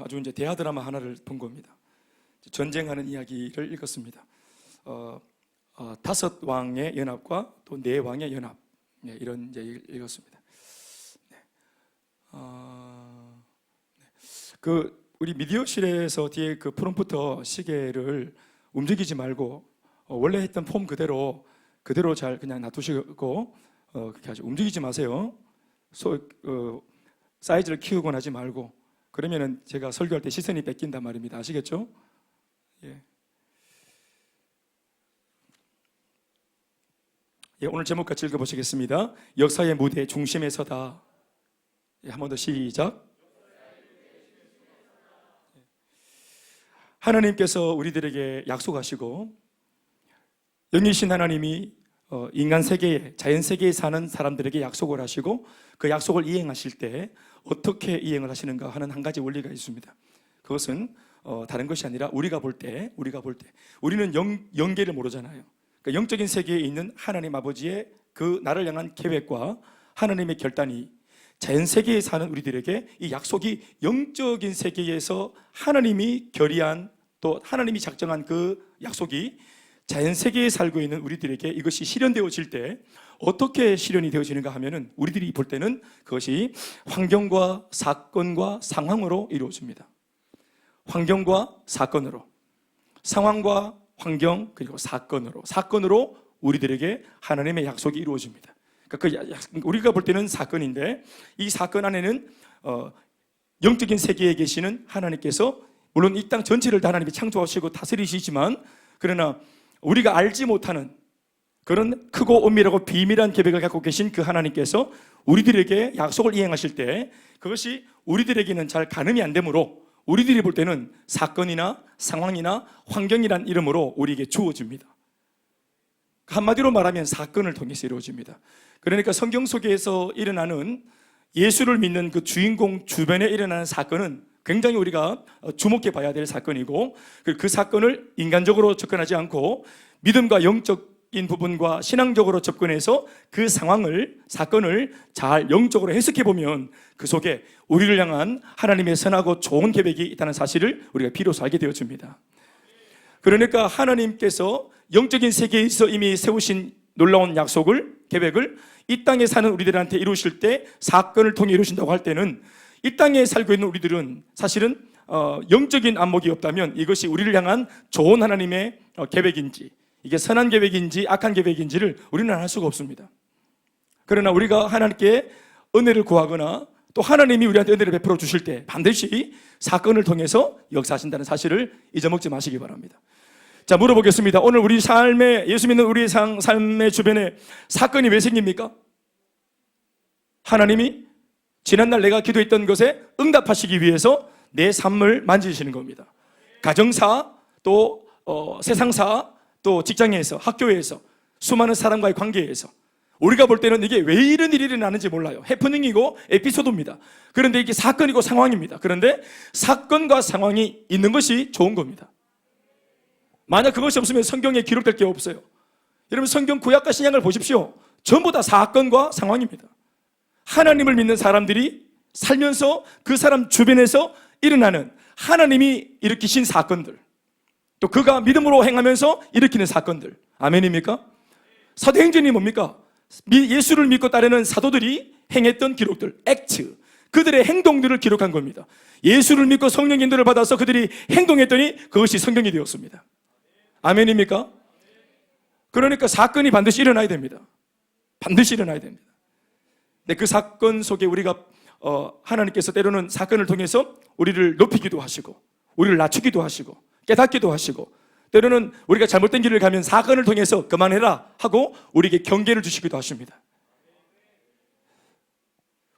아주 이제 대하 드라마 하나를 본 겁니다. 전쟁하는 이야기를 읽었습니다. 다섯 왕의 연합과 또 네 왕의 연합, 이런 이제 읽었습니다. 우리 미디어실에서 뒤에 그 프롬프터 시계를 움직이지 말고 원래 했던 폼 그대로 잘 그냥 놔두시고 그렇게 아주 움직이지 마세요. 사이즈를 키우거나 하지 말고, 그러면은 제가 설교할 때 시선이 뺏긴단 말입니다. 아시겠죠? 예. 오늘 제목 같이 읽어보시겠습니다. 역사의 무대 중심에 서다. 한 번 더 시작. 하나님께서 우리들에게 약속하시고, 영이신 하나님이 인간 세계에, 자연 세계에 사는 사람들에게 약속을 하시고 그 약속을 이행하실 때 어떻게 이행을 하시는가 하는 한 가지 원리가 있습니다. 그것은 다른 것이 아니라 우리가 볼 때 우리는 영계를 모르잖아요. 그러니까 영적인 세계에 있는 하나님 아버지의 그 나를 향한 계획과 하나님의 결단이 자연 세계에 사는 우리들에게 이 약속이 영적인 세계에서 하나님이 결의한, 또 하나님이 작정한 그 약속이 자연 세계에 살고 있는 우리들에게 이것이 실현되어질 때 어떻게 실현이 되어지는가 하면은 우리들이 볼 때는 그것이 환경과 사건과 상황으로 이루어집니다. 환경과 사건으로, 상황과 환경 그리고 사건으로 우리들에게 하나님의 약속이 이루어집니다. 그러니까 우리가 볼 때는 사건인데 이 사건 안에는 영적인 세계에 계시는 하나님께서, 물론 이 땅 전체를 다 하나님이 창조하시고 다스리시지만, 그러나 우리가 알지 못하는 그런 크고 엄밀하고 비밀한 계획을 갖고 계신 그 하나님께서 우리들에게 약속을 이행하실 때 그것이 우리들에게는 잘 가늠이 안 되므로 우리들이 볼 때는 사건이나 상황이나 환경이란 이름으로 우리에게 주어집니다. 한마디로 말하면 사건을 통해서 이루어집니다. 그러니까 성경 속에서 일어나는 예수를 믿는 그 주인공 주변에 일어나는 사건은 굉장히 우리가 주목해 봐야 될 사건이고, 그 사건을 인간적으로 접근하지 않고 믿음과 영적인 부분과 신앙적으로 접근해서 그 상황을, 사건을 잘 영적으로 해석해 보면 그 속에 우리를 향한 하나님의 선하고 좋은 계획이 있다는 사실을 우리가 비로소 알게 되어집니다. 그러니까 하나님께서 영적인 세계에서 이미 세우신 놀라운 약속을, 계획을 이 땅에 사는 우리들한테 이루실 때, 사건을 통해 이루신다고 할 때는 이 땅에 살고 있는 우리들은 사실은 영적인 안목이 없다면 이것이 우리를 향한 좋은 하나님의 계획인지, 이게 선한 계획인지 악한 계획인지를 우리는 알 수가 없습니다. 그러나 우리가 하나님께 은혜를 구하거나 또 하나님이 우리한테 은혜를 베풀어 주실 때 반드시 사건을 통해서 역사하신다는 사실을 잊어먹지 마시기 바랍니다. 자, 물어보겠습니다. 오늘 우리 삶에, 예수 믿는 우리의 삶의 주변에 사건이 왜 생깁니까? 하나님이 지난날 내가 기도했던 것에 응답하시기 위해서 내 삶을 만지시는 겁니다. 가정사, 또 세상사, 또 직장에서, 학교에서, 수많은 사람과의 관계에서 우리가 볼 때는 이게 왜 이런 일이 일어나는지 몰라요. 해프닝이고 에피소드입니다. 그런데 이게 사건이고 상황입니다. 그런데 사건과 상황이 있는 것이 좋은 겁니다. 만약 그것이 없으면 성경에 기록될 게 없어요. 여러분, 성경 구약과 신약을 보십시오. 전부 다 사건과 상황입니다. 하나님을 믿는 사람들이 살면서 그 사람 주변에서 일어나는 하나님이 일으키신 사건들, 또 그가 믿음으로 행하면서 일으키는 사건들. 아멘입니까? 사도행전이 뭡니까? 예수를 믿고 따르는 사도들이 행했던 기록들, 액트, 그들의 행동들을 기록한 겁니다. 예수를 믿고 성령 인도를 받아서 그들이 행동했더니 그것이 성경이 되었습니다. 아멘입니까? 그러니까 사건이 반드시 일어나야 됩니다. 반드시 일어나야 됩니다. 근데 그 사건 속에 우리가 하나님께서 때로는 사건을 통해서 우리를 높이기도 하시고 우리를 낮추기도 하시고 깨닫기도 하시고, 때로는 우리가 잘못된 길을 가면 사건을 통해서 그만해라 하고 우리에게 경계를 주시기도 하십니다.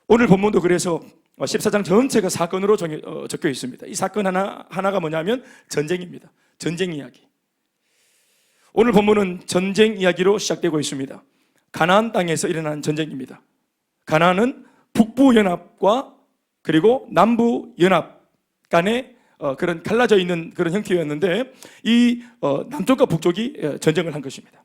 오늘 본문도 그래서 14장 전체가 사건으로 적혀 있습니다. 이 사건 하나가 뭐냐면 전쟁입니다. 전쟁 이야기. 오늘 본문은 전쟁 이야기로 시작되고 있습니다. 가나안 땅에서 일어난 전쟁입니다. 가나안은 북부 연합과 그리고 남부 연합 간의 그런 갈라져 있는 그런 형태였는데, 이 남쪽과 북쪽이 전쟁을 한 것입니다.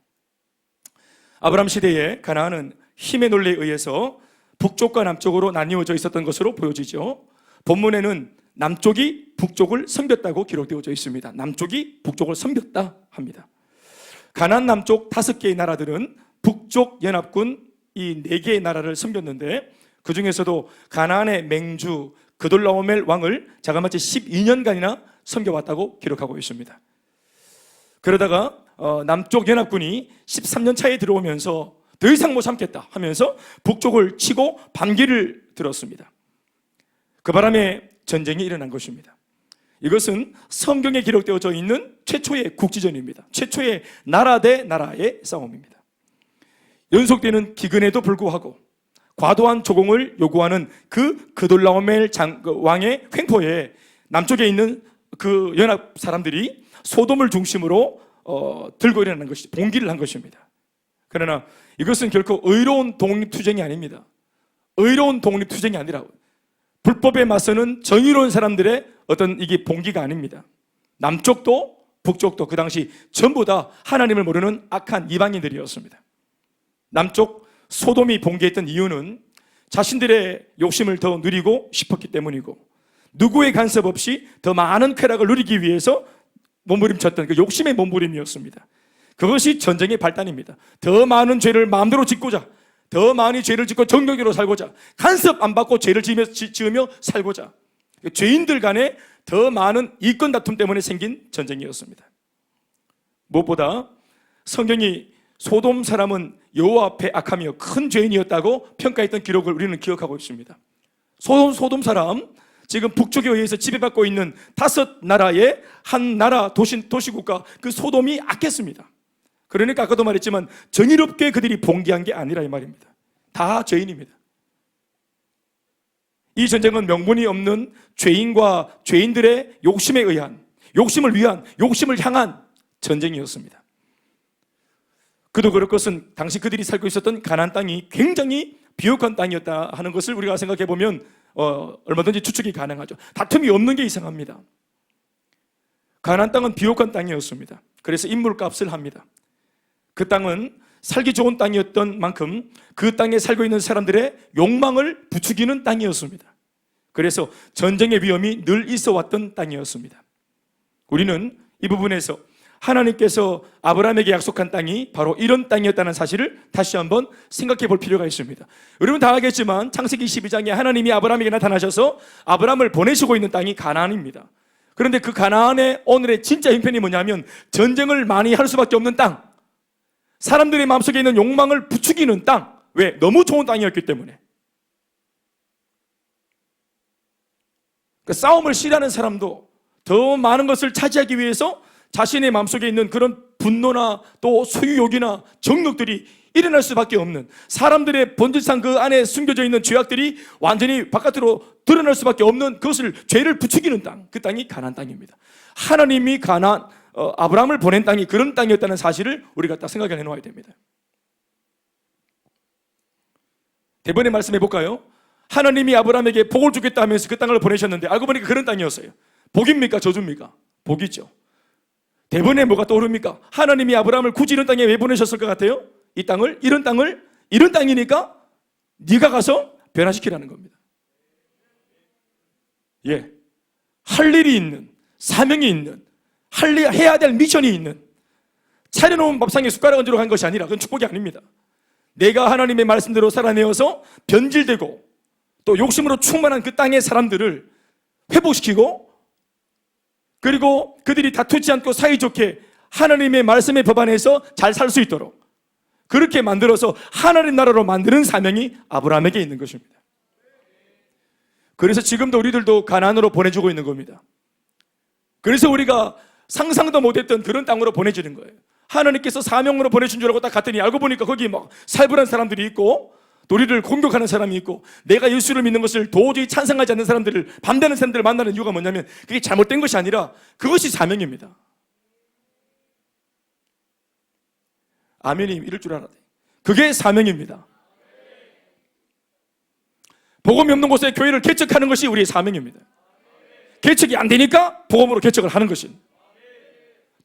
아브라함 시대에 가나안은 힘의 논리에 의해서 북쪽과 남쪽으로 나뉘어져 있었던 것으로 보여지죠. 본문에는 남쪽이 북쪽을 섬겼다고 기록되어져 있습니다. 남쪽이 북쪽을 섬겼다 합니다. 가나안 남쪽 5개의 나라들은 북쪽 연합군 이 4개의 나라를 섬겼는데, 그 중에서도 가나안의 맹주 그돌라오멜 왕을 자그마치 12년간이나 섬겨왔다고 기록하고 있습니다. 그러다가 남쪽 연합군이 13년 차에 들어오면서 더 이상 못 참겠다 하면서 북쪽을 치고 반기를 들었습니다. 그 바람에 전쟁이 일어난 것입니다. 이것은 성경에 기록되어져 있는 최초의 국지전입니다. 최초의 나라 대 나라의 싸움입니다. 연속되는 기근에도 불구하고 과도한 조공을 요구하는 그 그돌라오멜 왕의 횡포에 남쪽에 있는 그 연합 사람들이 소돔을 중심으로 들고 일어나는 것이 봉기를 한 것입니다. 그러나 이것은 결코 의로운 독립투쟁이 아닙니다. 의로운 독립투쟁이 아니라 불법에 맞서는 정의로운 사람들의 어떤 이게 봉기가 아닙니다. 남쪽도 북쪽도 그 당시 전부 다 하나님을 모르는 악한 이방인들이었습니다. 남쪽 소돔이 봉기했던 이유는 자신들의 욕심을 더 누리고 싶었기 때문이고, 누구의 간섭 없이 더 많은 쾌락을 누리기 위해서 몸부림쳤던 그 욕심의 몸부림이었습니다. 그것이 전쟁의 발단입니다. 더 많은 죄를 마음대로 짓고자, 더 많이 죄를 짓고 정욕으로 살고자, 간섭 안 받고 죄를 지으며 살고자, 죄인들 간에 더 많은 이권 다툼 때문에 생긴 전쟁이었습니다. 무엇보다 성경이 소돔 사람은 여호와 앞에 악하며 큰 죄인이었다고 평가했던 기록을 우리는 기억하고 있습니다. 소돔 사람, 지금 북쪽에 의해서 지배받고 있는 5나라의 한 나라 도시국가 그 소돔이 악했습니다. 그러니까 아까도 말했지만 정의롭게 그들이 봉기한 게 아니라 이 말입니다. 다 죄인입니다. 이 전쟁은 명분이 없는 죄인과 죄인들의 욕심에 의한, 욕심을 위한, 욕심을 향한 전쟁이었습니다. 그도 그럴 것은 당시 그들이 살고 있었던 가나안 땅이 굉장히 비옥한 땅이었다 하는 것을 우리가 생각해 보면 얼마든지 추측이 가능하죠. 다툼이 없는 게 이상합니다. 가나안 땅은 비옥한 땅이었습니다. 그래서 인물값을 합니다. 그 땅은 살기 좋은 땅이었던 만큼 그 땅에 살고 있는 사람들의 욕망을 부추기는 땅이었습니다. 그래서 전쟁의 위험이 늘 있어 왔던 땅이었습니다. 우리는 이 부분에서 하나님께서 아브라함에게 약속한 땅이 바로 이런 땅이었다는 사실을 다시 한번 생각해 볼 필요가 있습니다. 여러분 다 알겠지만 창세기 12장에 하나님이 아브라함에게 나타나셔서 아브라함을 보내시고 있는 땅이 가나안입니다. 그런데 그 가나안의 오늘의 진짜 형편이 뭐냐면 전쟁을 많이 할 수밖에 없는 땅, 사람들의 마음속에 있는 욕망을 부추기는 땅. 왜? 너무 좋은 땅이었기 때문에. 그 싸움을 싫어하는 사람도 더 많은 것을 차지하기 위해서 자신의 마음속에 있는 그런 분노나 또 소유욕이나 정욕들이 일어날 수밖에 없는, 사람들의 본질상 그 안에 숨겨져 있는 죄악들이 완전히 바깥으로 드러날 수밖에 없는 그것을, 죄를 부추기는 땅, 그 땅이 가나안 땅입니다. 하나님이 아브라함을 보낸 땅이 그런 땅이었다는 사실을 우리가 딱 생각해 놓아야 됩니다. 대번에 말씀해 볼까요? 하나님이 아브라함에게 복을 주겠다 하면서 그 땅을 보내셨는데 알고 보니까 그런 땅이었어요. 복입니까? 저주입니까? 복이죠. 대번에 뭐가 떠오릅니까? 하나님이 아브라함을 굳이 이런 땅에 왜 보내셨을 것 같아요? 이 땅을, 이런 땅이니까 네가 가서 변화시키라는 겁니다. 예, 할 일이 있는, 사명이 있는, 해야 될 미션이 있는, 차려놓은 밥상에 숟가락 얹으러 간 것이 아니라 그건 축복이 아닙니다. 내가 하나님의 말씀대로 살아내어서 변질되고 또 욕심으로 충만한 그 땅의 사람들을 회복시키고, 그리고 그들이 다투지 않고 사이좋게 하나님의 말씀의 법 안에서 잘 살 수 있도록 그렇게 만들어서 하나님 나라로 만드는 사명이 아브라함에게 있는 것입니다. 그래서 지금도 우리들도 가나안으로 보내주고 있는 겁니다. 그래서 우리가 상상도 못했던 그런 땅으로 보내주는 거예요. 하나님께서 사명으로 보내신 줄 알고 딱 갔더니 알고 보니까 거기 막 살벌한 사람들이 있고, 우리를 공격하는 사람이 있고, 내가 예수를 믿는 것을 도저히 찬성하지 않는 사람들을, 반대하는 사람들을 만나는 이유가 뭐냐면 그게 잘못된 것이 아니라 그것이 사명입니다. 아멘이 이럴 줄 알아야 돼. 그게 사명입니다. 복음이 없는 곳에 교회를 개척하는 것이 우리의 사명입니다. 개척이 안 되니까 복음으로 개척을 하는 것입니다.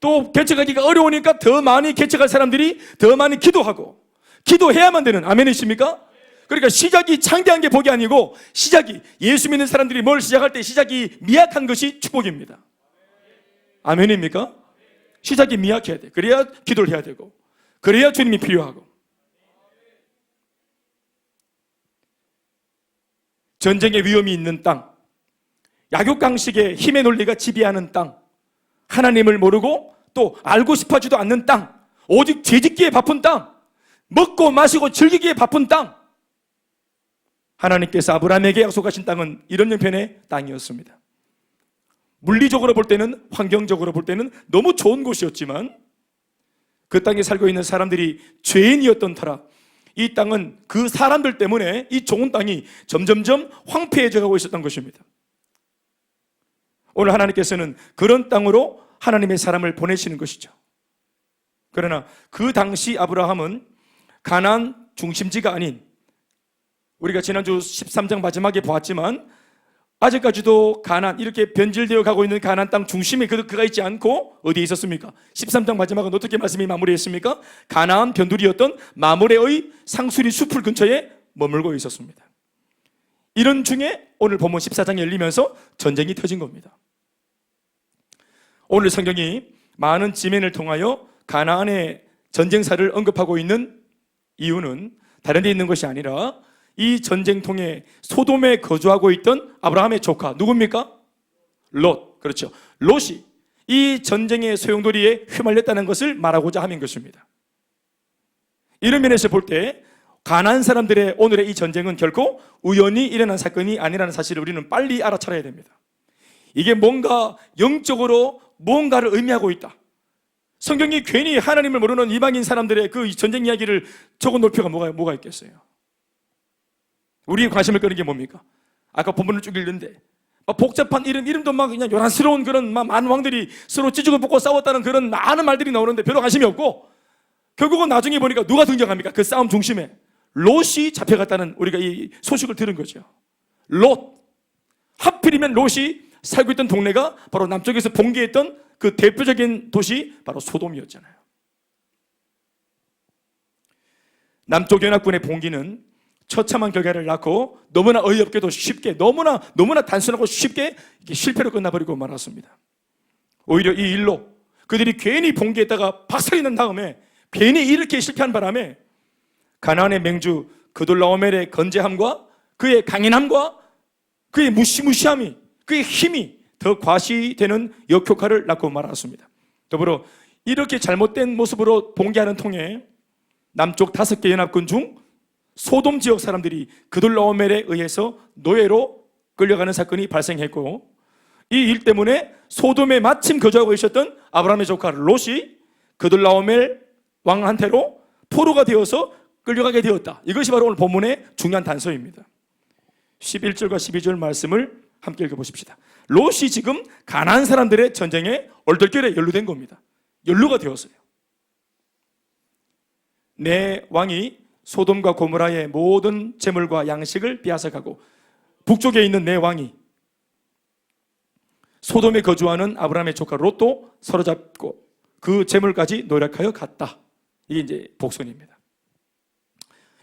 또 개척하기가 어려우니까 더 많이 개척할 사람들이 더 많이 기도하고, 기도해야만 되는, 아멘이십니까? 그러니까 시작이 창대한 게 복이 아니고 시작이, 예수 믿는 사람들이 뭘 시작할 때 시작이 미약한 것이 축복입니다. 아멘입니까? 시작이 미약해야 돼. 그래야 기도를 해야 되고, 그래야 주님이 필요하고. 전쟁의 위험이 있는 땅, 약육강식의 힘의 논리가 지배하는 땅, 하나님을 모르고 또 알고 싶어지도 않는 땅, 오직 죄짓기에 바쁜 땅, 먹고 마시고 즐기기에 바쁜 땅, 하나님께서 아브라함에게 약속하신 땅은 이런 형편의 땅이었습니다. 물리적으로 볼 때는, 환경적으로 볼 때는 너무 좋은 곳이었지만 그 땅에 살고 있는 사람들이 죄인이었던 터라 이 땅은 그 사람들 때문에 이 좋은 땅이 점점점 황폐해져 가고 있었던 것입니다. 오늘 하나님께서는 그런 땅으로 하나님의 사람을 보내시는 것이죠. 그러나 그 당시 아브라함은 가나안 중심지가 아닌, 우리가 지난주 13장 마지막에 보았지만 아직까지도 가나안, 이렇게 변질되어 가고 있는 가나안 땅 중심에 그가 있지 않고 어디에 있었습니까? 13장 마지막은 어떻게 말씀이 마무리했습니까? 가나안 변두리였던 마므레의 상수리 숲을 근처에 머물고 있었습니다. 이런 중에 오늘 본문 14장이 열리면서 전쟁이 터진 겁니다. 오늘 성경이 많은 지면을 통하여 가나안의 전쟁사를 언급하고 있는 이유는 다른 데 있는 것이 아니라 이 전쟁통에 소돔에 거주하고 있던 아브라함의 조카, 누굽니까? 롯. 그렇죠. 롯이 이 전쟁의 소용돌이에 휘말렸다는 것을 말하고자 하는 것입니다. 이런 면에서 볼 때 가나안 사람들의 오늘의 이 전쟁은 결코 우연히 일어난 사건이 아니라는 사실을 우리는 빨리 알아차려야 됩니다. 이게 뭔가 영적으로 무언가를 의미하고 있다. 성경이 괜히 하나님을 모르는 이방인 사람들의 그 전쟁 이야기를 적어놓을 필요가 뭐가 있겠어요? 우리의 관심을 끄는 게 뭡니까? 아까 본문을 쭉 읽는데 복잡한 이름도 막 그냥 요란스러운 그런 많은 왕들이 서로 찢고 볶고 싸웠다는 그런 많은 말들이 나오는데 별로 관심이 없고, 결국은 나중에 보니까 누가 등장합니까? 그 싸움 중심에 롯이 잡혀갔다는 우리가 이 소식을 들은 거죠. 롯. 하필이면 롯이 살고 있던 동네가 바로 남쪽에서 봉기했던 그 대표적인 도시 바로 소돔이었잖아요. 남쪽 연합군의 봉기는 처참한 결과를 낳고 너무나 어이없게도 쉽게, 너무나 단순하고 쉽게 실패로 끝나버리고 말았습니다. 오히려 이 일로 그들이 괜히 봉기했다가 박살이 난 다음에 괜히 이렇게 실패한 바람에 가나안의 맹주 그돌라오멜의 건재함과 그의 강인함과 그의 무시무시함이, 그의 힘이 더 과시되는 역효과를 낳고 말았습니다. 더불어 이렇게 잘못된 모습으로 봉기하는 통에 남쪽 5개 연합군 중 소돔 지역 사람들이 그돌라오멜에 의해서 노예로 끌려가는 사건이 발생했고, 이 일 때문에 소돔에 마침 거주하고 있었던 아브라함의 조카 롯이 그돌라오멜 왕한테로 포로가 되어서 끌려가게 되었다. 이것이 바로 오늘 본문의 중요한 단서입니다. 11절과 12절 말씀을 함께 읽어보십시다. 롯이 지금 가나안 사람들의 전쟁에 얼떨결에 연루된 겁니다. 연루가 되었어요. 내 왕이 소돔과 고모라의 모든 재물과 양식을 빼앗아가고 북쪽에 있는 내 왕이 소돔에 거주하는 아브라함의 조카 롯도 사로잡고 그 재물까지 노력하여 갔다. 이게 이제 복선입니다.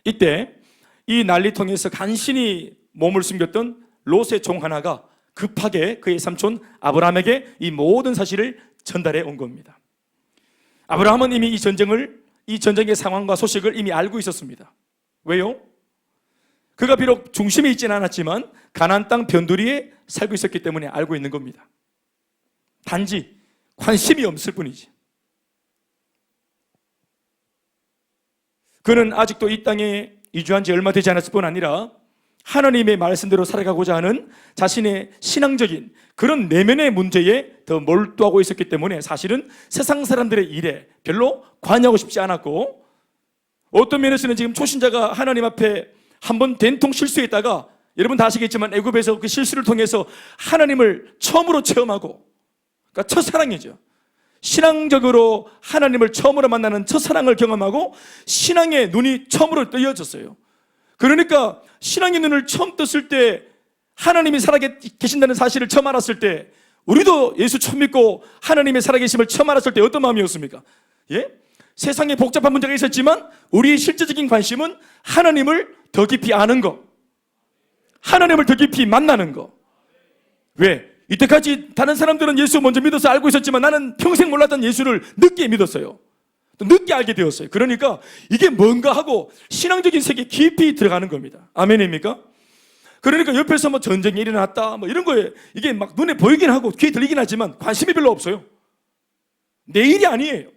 이때 이 난리통에서 간신히 몸을 숨겼던 롯의 종 하나가 급하게 그의 삼촌 아브라함에게 이 모든 사실을 전달해 온 겁니다. 아브라함은 이미 이 전쟁의 상황과 소식을 이미 알고 있었습니다. 왜요? 그가 비록 중심에 있지는 않았지만 가나안 땅 변두리에 살고 있었기 때문에 알고 있는 겁니다. 단지 관심이 없을 뿐이지. 그는 아직도 이 땅에 이주한 지 얼마 되지 않았을 뿐 아니라 하나님의 말씀대로 살아가고자 하는 자신의 신앙적인 그런 내면의 문제에 더 몰두하고 있었기 때문에 사실은 세상 사람들의 일에 별로 관여하고 싶지 않았고, 어떤 면에서는 지금 초신자가 하나님 앞에 한번 된통 실수했다가, 여러분 다 아시겠지만 애굽에서 그 실수를 통해서 하나님을 처음으로 체험하고, 그러니까 첫사랑이죠. 신앙적으로 하나님을 처음으로 만나는 첫사랑을 경험하고 신앙의 눈이 처음으로 뜨여졌어요. 그러니까 신앙의 눈을 처음 떴을 때, 하나님이 살아계신다는 사실을 처음 알았을 때, 우리도 예수 처음 믿고 하나님의 살아계심을 처음 알았을 때 어떤 마음이었습니까? 예? 세상에 복잡한 문제가 있었지만 우리의 실제적인 관심은 하나님을 더 깊이 아는 거, 하나님을 더 깊이 만나는 거. 왜? 이때까지 다른 사람들은 예수 먼저 믿어서 알고 있었지만 나는 평생 몰랐던 예수를 늦게 믿었어요. 또 늦게 알게 되었어요. 그러니까 이게 뭔가 하고 신앙적인 세계에 깊이 들어가는 겁니다. 아멘입니까? 그러니까 옆에서 뭐 전쟁이 일어났다 뭐 이런 거에 이게 막 눈에 보이긴 하고 귀에 들리긴 하지만 관심이 별로 없어요. 내 일이 아니에요.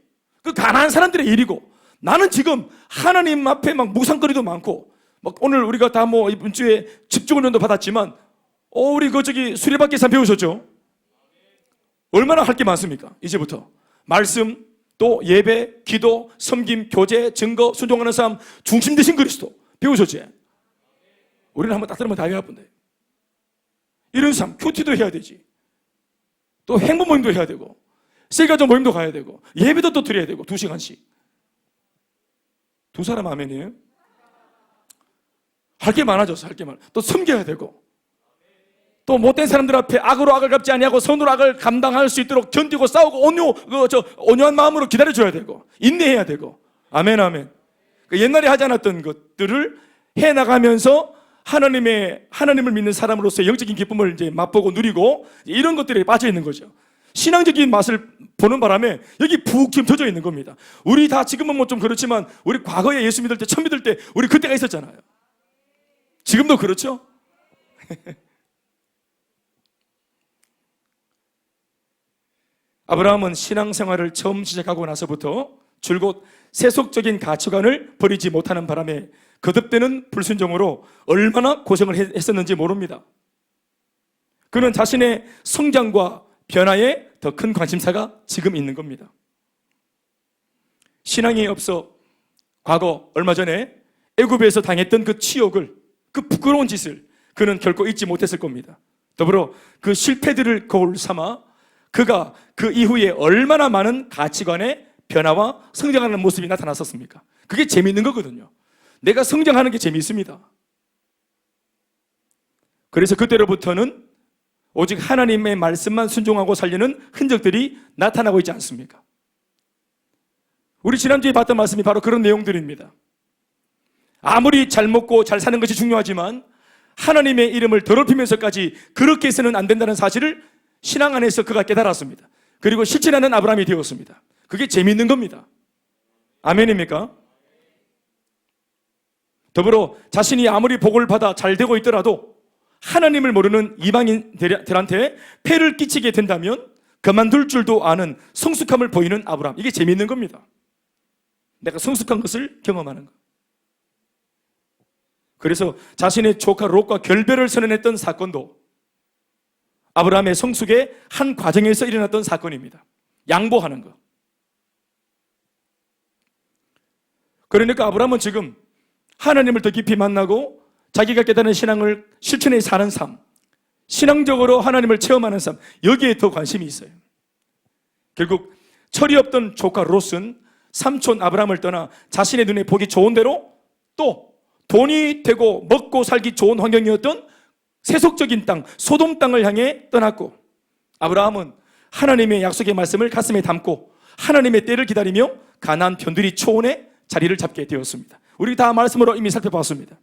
그 가난한 사람들의 일이고, 나는 지금 하나님 앞에 막 묵상거리도 많고, 막 오늘 우리가 다 뭐 이번 주에 집중훈련도 받았지만, 우리 수레바퀴 계산 배우셨죠? 얼마나 할 게 많습니까? 이제부터 말씀, 또 예배, 기도, 섬김, 교제, 증거, 순종하는 삶, 중심 되신 그리스도 배우셨지? 우리는 한번 딱 들으면 다 외워본대. 이런 삶, 큐티도 해야 되지. 또 행복 모임도 해야 되고, 세가족 모임도 가야 되고, 예배도 또 드려야 되고, 2시간씩. 두 사람 아멘이에요? 할 게 많아졌어, 할 게 많아. 또 섬겨야 되고, 또 못된 사람들 앞에 악으로 악을 갚지 아니하고 선으로 악을 감당할 수 있도록 견디고 싸우고 온유한 마음으로 기다려줘야 되고, 인내해야 되고. 아멘, 아멘. 옛날에 하지 않았던 것들을 해나가면서 하나님을 믿는 사람으로서의 영적인 기쁨을 이제 맛보고 누리고, 이런 것들에 빠져 있는 거죠. 신앙적인 맛을 보는 바람에 여기 푹 지금 젖어 있는 겁니다. 우리 다 지금은 뭐 좀 그렇지만 우리 과거에 예수 믿을 때, 처음 믿을 때 우리 그때가 있었잖아요. 지금도 그렇죠? 아브라함은 신앙생활을 처음 시작하고 나서부터 줄곧 세속적인 가치관을 버리지 못하는 바람에 거듭되는 불순종으로 얼마나 고생을 했었는지 모릅니다. 그는 자신의 성장과 변화에 더 큰 관심사가 지금 있는 겁니다. 신앙이 없어 과거 얼마 전에 애굽에서 당했던 그 치욕을, 그 부끄러운 짓을 그는 결코 잊지 못했을 겁니다. 더불어 그 실패들을 거울 삼아 그가 그 이후에 얼마나 많은 가치관의 변화와 성장하는 모습이 나타났었습니까? 그게 재미있는 거거든요. 내가 성장하는 게 재미있습니다. 그래서 그때로부터는 오직 하나님의 말씀만 순종하고 살려는 흔적들이 나타나고 있지 않습니까? 우리 지난주에 봤던 말씀이 바로 그런 내용들입니다. 아무리 잘 먹고 잘 사는 것이 중요하지만 하나님의 이름을 더럽히면서까지 그렇게 해서는 안 된다는 사실을 신앙 안에서 그가 깨달았습니다. 그리고 실천하는 아브라함이 되었습니다. 그게 재미있는 겁니다. 아멘입니까? 더불어 자신이 아무리 복을 받아 잘 되고 있더라도 하나님을 모르는 이방인들한테 폐를 끼치게 된다면 그만둘 줄도 아는 성숙함을 보이는 아브라함. 이게 재미있는 겁니다. 내가 성숙한 것을 경험하는 것. 그래서 자신의 조카 롯과 결별을 선언했던 사건도 아브라함의 성숙의 한 과정에서 일어났던 사건입니다. 양보하는 것. 그러니까 아브라함은 지금 하나님을 더 깊이 만나고 자기가 깨달은 신앙을 실천해 사는 삶, 신앙적으로 하나님을 체험하는 삶, 여기에 더 관심이 있어요. 결국 철이 없던 조카 롯은 삼촌 아브라함을 떠나 자신의 눈에 보기 좋은 대로 또 돈이 되고 먹고 살기 좋은 환경이었던 세속적인 땅, 소돔 땅을 향해 떠났고, 아브라함은 하나님의 약속의 말씀을 가슴에 담고 하나님의 때를 기다리며 가나안 변두리 초원에 자리를 잡게 되었습니다. 우리 다 말씀으로 이미 살펴봤습니다.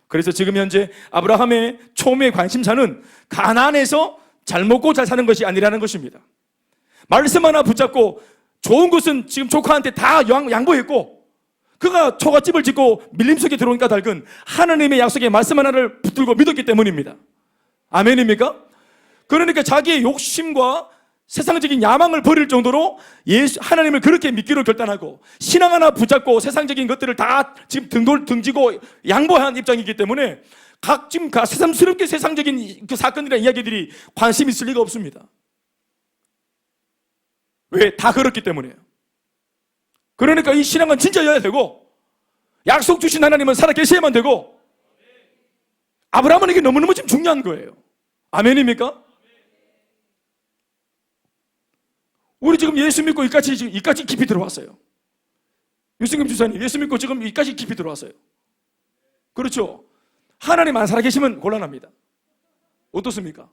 그래서 지금 현재 아브라함의 초미의 관심사는 가나안에서 잘 먹고 잘 사는 것이 아니라는 것입니다. 말씀 하나 붙잡고 좋은 것은 지금 조카한테 다 양보했고, 그가 초가집을 짓고 밀림 속에 들어온 까닭은 하나님의 약속의 말씀 하나를 붙들고 믿었기 때문입니다. 아멘입니까? 그러니까 자기의 욕심과 세상적인 야망을 버릴 정도로 하나님을 그렇게 믿기로 결단하고 신앙 하나 붙잡고 세상적인 것들을 다 지금 등지고 양보한 입장이기 때문에 지금 새삼스럽게 세상적인 그 사건이나 이야기들이 관심 있을 리가 없습니다. 왜? 다 그렇기 때문이에요. 그러니까 이 신앙은 진짜여야 되고 약속 주신 하나님은 살아계셔야만 되고, 아브라함은 이게 너무너무 지금 중요한 거예요. 아멘입니까? 우리 지금 예수 믿고 이까지 깊이 들어왔어요. 유승금 주사님, 예수 믿고 지금 이까지 깊이 들어왔어요. 그렇죠? 하나님 안 살아계시면 곤란합니다. 어떻습니까?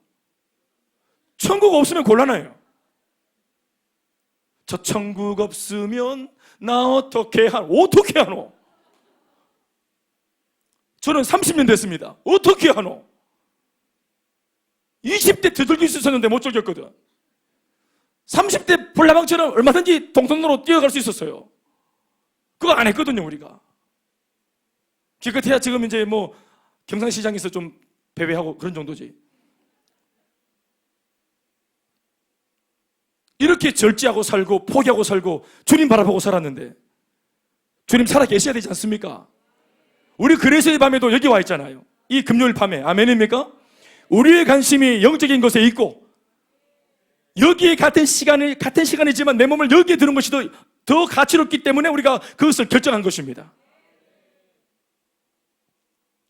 천국 없으면 곤란해요. 저 천국 없으면 나 어떻게 하노? 저는 30년 됐습니다. 어떻게 하노? 20대 두들길 수 있었는데 못 즐겼거든. 30대 볼라방처럼 얼마든지 동성로로 뛰어갈 수 있었어요. 그거 안 했거든요, 우리가. 기껏해야 지금 이제 뭐 경상시장에서 좀 배회하고 그런 정도지. 이렇게 절제하고 살고 포기하고 살고 주님 바라보고 살았는데 주님 살아 계셔야 되지 않습니까? 우리 그래서 이 밤에도 여기 와 있잖아요. 이 금요일 밤에. 아멘입니까? 우리의 관심이 영적인 것에 있고 여기에 같은 시간이지만 내 몸을 여기에 두는 것이 더 가치롭기 때문에 우리가 그것을 결정한 것입니다.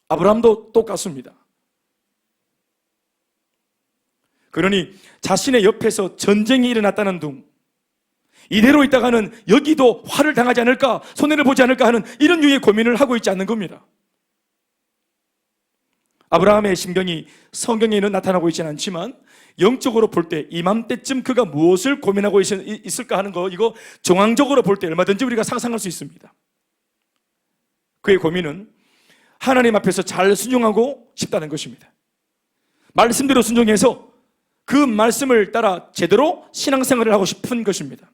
아브라함도 똑같습니다. 그러니 자신의 옆에서 전쟁이 일어났다는 둥, 이대로 있다가는 여기도 화를 당하지 않을까, 손해를 보지 않을까 하는 이런 류의 고민을 하고 있지 않는 겁니다. 아브라함의 심경이 성경에는 나타나고 있지는 않지만 영적으로 볼 때 이맘때쯤 그가 무엇을 고민하고 있을까 하는 거, 이거 정황적으로 볼 때 얼마든지 우리가 상상할 수 있습니다. 그의 고민은 하나님 앞에서 잘 순종하고 싶다는 것입니다. 말씀대로 순종해서 그 말씀을 따라 제대로 신앙생활을 하고 싶은 것입니다.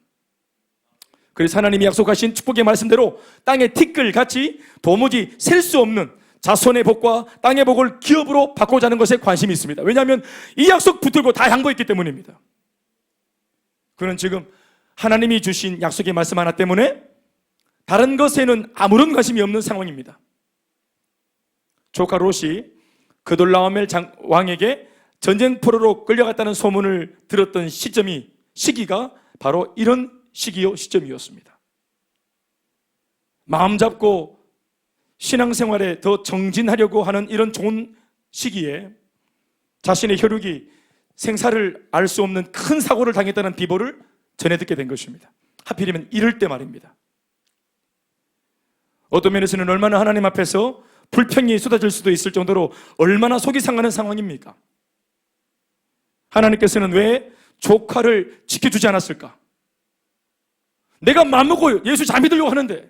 그래서 하나님이 약속하신 축복의 말씀대로 땅의 티끌같이 도무지 셀 수 없는 자손의 복과 땅의 복을 기업으로 바꾸고자 하는 것에 관심이 있습니다. 왜냐하면 이 약속 붙들고 다 양보했기 때문입니다. 그는 지금 하나님이 주신 약속의 말씀 하나 때문에 다른 것에는 아무런 관심이 없는 상황입니다. 조카 롯이 그돌라오멜 왕에게 전쟁포로로 끌려갔다는 소문을 들었던 시기가 바로 이런 시점이었습니다. 마음 잡고 신앙생활에 더 정진하려고 하는 이런 좋은 시기에 자신의 혈육이 생사를 알 수 없는 큰 사고를 당했다는 비보를 전해 듣게 된 것입니다. 하필이면 이럴 때 말입니다. 어떤 면에서는 얼마나 하나님 앞에서 불평이 쏟아질 수도 있을 정도로 얼마나 속이 상하는 상황입니까? 하나님께서는 왜 조카를 지켜주지 않았을까? 내가 마음먹고 예수 잘 믿으려고 하는데,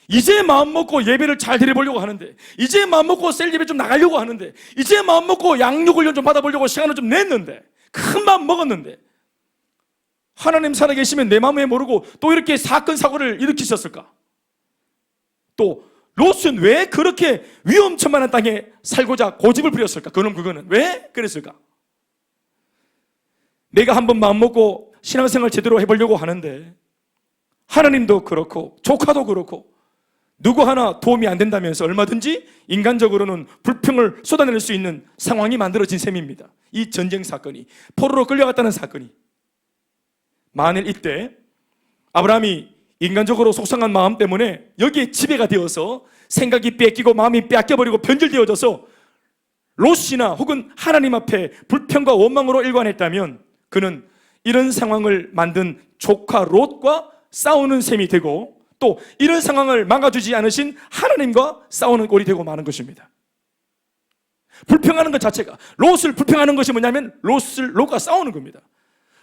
이제 마음먹고 예배를 잘 드려보려고 하는데, 이제 마음먹고 셀예배 좀 나가려고 하는데, 이제 마음먹고 양육을 좀 받아보려고 시간을 좀 냈는데, 큰 마음 먹었는데, 하나님 살아계시면 내 마음에 모르고 또 이렇게 사건사고를 일으키셨을까? 또 롯은 왜 그렇게 위험천만한 땅에 살고자 고집을 부렸을까? 그거는 왜 그랬을까? 내가 한번 마음먹고 신앙생활 제대로 해보려고 하는데 하나님도 그렇고 조카도 그렇고 누구 하나 도움이 안 된다면서 얼마든지 인간적으로는 불평을 쏟아낼 수 있는 상황이 만들어진 셈입니다. 이 전쟁 사건이, 포로로 끌려갔다는 사건이. 만일 이때 아브라함이 인간적으로 속상한 마음 때문에 여기에 지배가 되어서 생각이 뺏기고 마음이 뺏겨버리고 변질되어져서 롯이나 혹은 하나님 앞에 불평과 원망으로 일관했다면 그는 이런 상황을 만든 조카 롯과 싸우는 셈이 되고 또 이런 상황을 막아주지 않으신 하나님과 싸우는 꼴이 되고 마는 것입니다. 불평하는 것 자체가, 롯을 불평하는 것이 뭐냐면 롯과 싸우는 겁니다.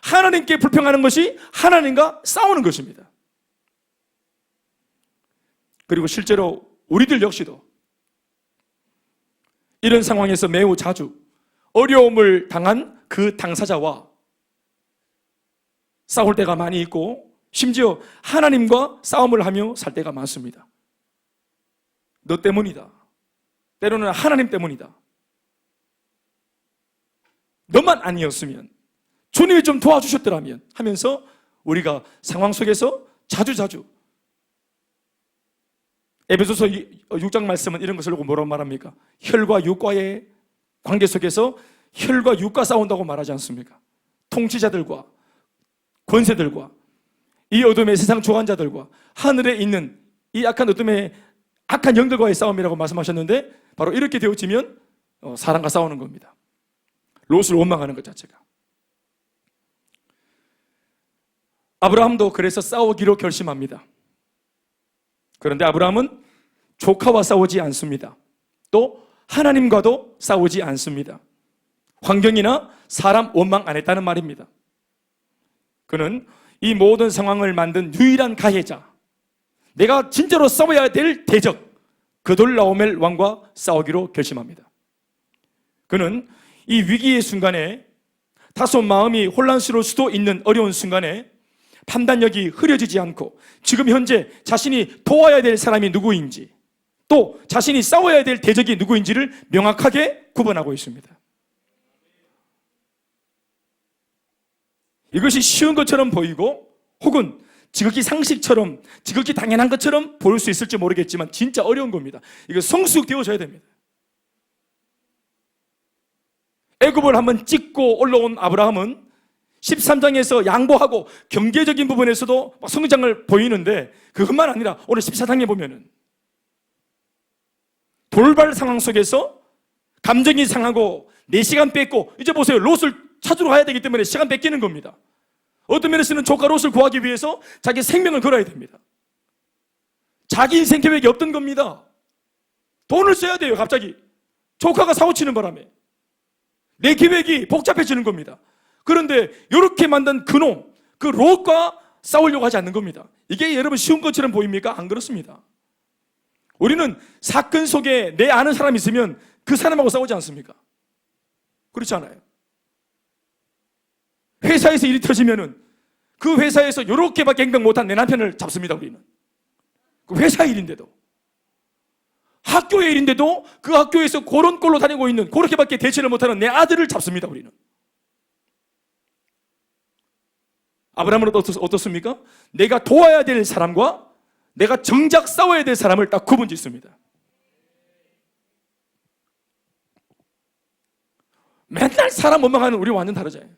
하나님께 불평하는 것이 하나님과 싸우는 것입니다. 그리고 실제로 우리들 역시도 이런 상황에서 매우 자주 어려움을 당한 그 당사자와 싸울 때가 많이 있고 심지어 하나님과 싸움을 하며 살 때가 많습니다. 너 때문이다. 때로는 하나님 때문이다. 너만 아니었으면, 주님이 좀 도와주셨더라면 하면서 우리가 상황 속에서 자주 에베소서 6장 말씀은 이런 것을 뭐라고 말합니까? 혈과 육과의 관계 속에서 혈과 육과 싸운다고 말하지 않습니까? 통치자들과 권세들과 이 어둠의 세상 주관자들과 하늘에 있는 이 악한 어둠의 악한 영들과의 싸움이라고 말씀하셨는데 바로 이렇게 되어지면 사람과 싸우는 겁니다. 롯을 원망하는 것 자체가. 아브라함도 그래서 싸우기로 결심합니다. 그런데 아브라함은 조카와 싸우지 않습니다. 또 하나님과도 싸우지 않습니다. 환경이나 사람 원망 안 했다는 말입니다. 그는 이 모든 상황을 만든 유일한 가해자, 내가 진짜로 싸워야 될 대적, 그돌라오멜 왕과 싸우기로 결심합니다. 그는 이 위기의 순간에 다소 마음이 혼란스러울 수도 있는 어려운 순간에 판단력이 흐려지지 않고 지금 현재 자신이 도와야 될 사람이 누구인지 또 자신이 싸워야 될 대적이 누구인지를 명확하게 구분하고 있습니다. 이것이 쉬운 것처럼 보이고 혹은 지극히 상식처럼 지극히 당연한 것처럼 보일 수 있을지 모르겠지만 진짜 어려운 겁니다. 이거 성숙 되어져야 됩니다. 애굽을 한번 찍고 올라온 아브라함은 13장에서 양보하고 경제적인 부분에서도 성장을 보이는데 그것만 아니라 오늘 14장에 보면은 돌발 상황 속에서 감정이 상하고 4시간 뺏고 이제 보세요. 롯을 찾으러 가야 되기 때문에 시간 뺏기는 겁니다. 어떤 면에서는 조카 롯을 구하기 위해서 자기 생명을 걸어야 됩니다. 자기 인생 계획이 없던 겁니다. 돈을 써야 돼요. 갑자기 조카가 사고치는 바람에 내 계획이 복잡해지는 겁니다. 그런데 이렇게 만든 그놈, 그 롯과 싸우려고 하지 않는 겁니다. 이게 여러분 쉬운 것처럼 보입니까? 안 그렇습니다. 우리는 사건 속에 내 아는 사람이 있으면 그 사람하고 싸우지 않습니까? 그렇지 않아요. 회사에서 일이 터지면은 그 회사에서 이렇게밖에 행동 못한 내 남편을 잡습니다. 우리는 그 회사 일인데도, 학교의 일인데도 그 학교에서 그런 꼴로 다니고 있는, 그렇게밖에 대처를 못하는 내 아들을 잡습니다. 우리는. 아브라함은 어떻습니까? 내가 도와야 될 사람과 내가 정작 싸워야 될 사람을 딱 구분 짓습니다. 맨날 사람 원망하는 우리 완전 다르잖아요.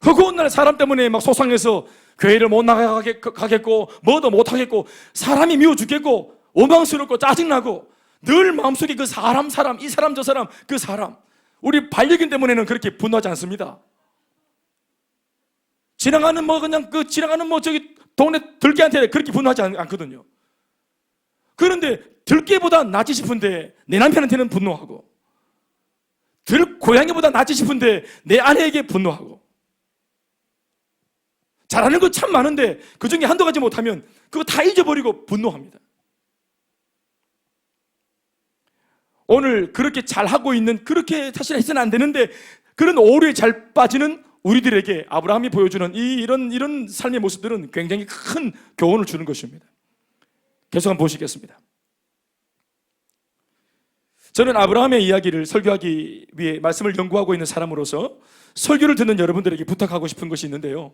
허구한 날 사람 때문에 막 속상해서 교회를 못 나가겠고 뭐도 못 하겠고 사람이 미워 죽겠고 원망스럽고 짜증나고 늘 마음속에 그 사람 이 사람 저 사람 그 사람, 우리 반려견 때문에는 그렇게 분노하지 않습니다. 지나가는 저기 동네 들개한테 그렇게 분노하지 않거든요. 그런데 들개보다 낫지 싶은데 내 남편한테는 분노하고, 고양이보다 낫지 싶은데 내 아내에게 분노하고, 잘하는 거 참 많은데 그 중에 한두 가지 못하면 그거 다 잊어버리고 분노합니다. 오늘 그렇게 잘하고 있는, 그렇게 사실 해서는 안 되는데 그런 오류에 잘 빠지는 우리들에게 아브라함이 보여주는 이런 삶의 모습들은 굉장히 큰 교훈을 주는 것입니다. 계속 한번 보시겠습니다. 저는 아브라함의 이야기를 설교하기 위해 말씀을 연구하고 있는 사람으로서 설교를 듣는 여러분들에게 부탁하고 싶은 것이 있는데요.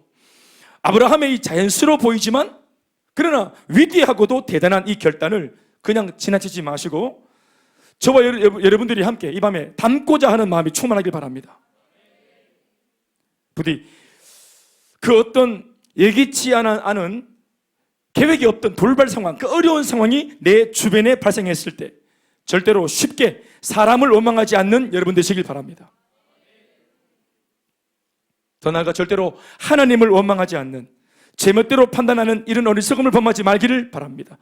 아브라함의 이 자연스러워 보이지만 그러나 위대하고도 대단한 이 결단을 그냥 지나치지 마시고 저와 여러분들이 함께 이 밤에 담고자 하는 마음이 충만하길 바랍니다. 부디 그 어떤 예기치 않은 계획이 없던 돌발 상황, 그 어려운 상황이 내 주변에 발생했을 때 절대로 쉽게 사람을 원망하지 않는 여러분 되시길 바랍니다. 더 나아가 절대로 하나님을 원망하지 않는, 제멋대로 판단하는 이런 어리석음을 범하지 말기를 바랍니다.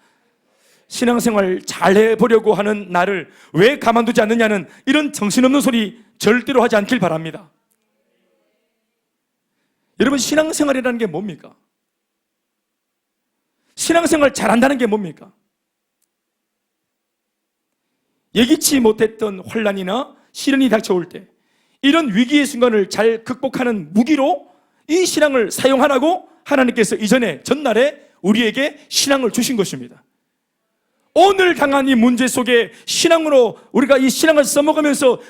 신앙생활 잘 해보려고 하는 나를 왜 가만두지 않느냐는 이런 정신없는 소리 절대로 하지 않길 바랍니다. 여러분, 신앙생활이라는 게 뭡니까? 신앙생활 잘한다는 게 뭡니까? 예기치 못했던 혼란이나 시련이 닥쳐올 때 이런 위기의 순간을 잘 극복하는 무기로 이 신앙을 사용하라고 하나님께서 이전에 전날에 우리에게 신앙을 주신 것입니다. 오늘 당한 이 문제 속에 신앙으로 우리가 이 신앙을 써먹으면서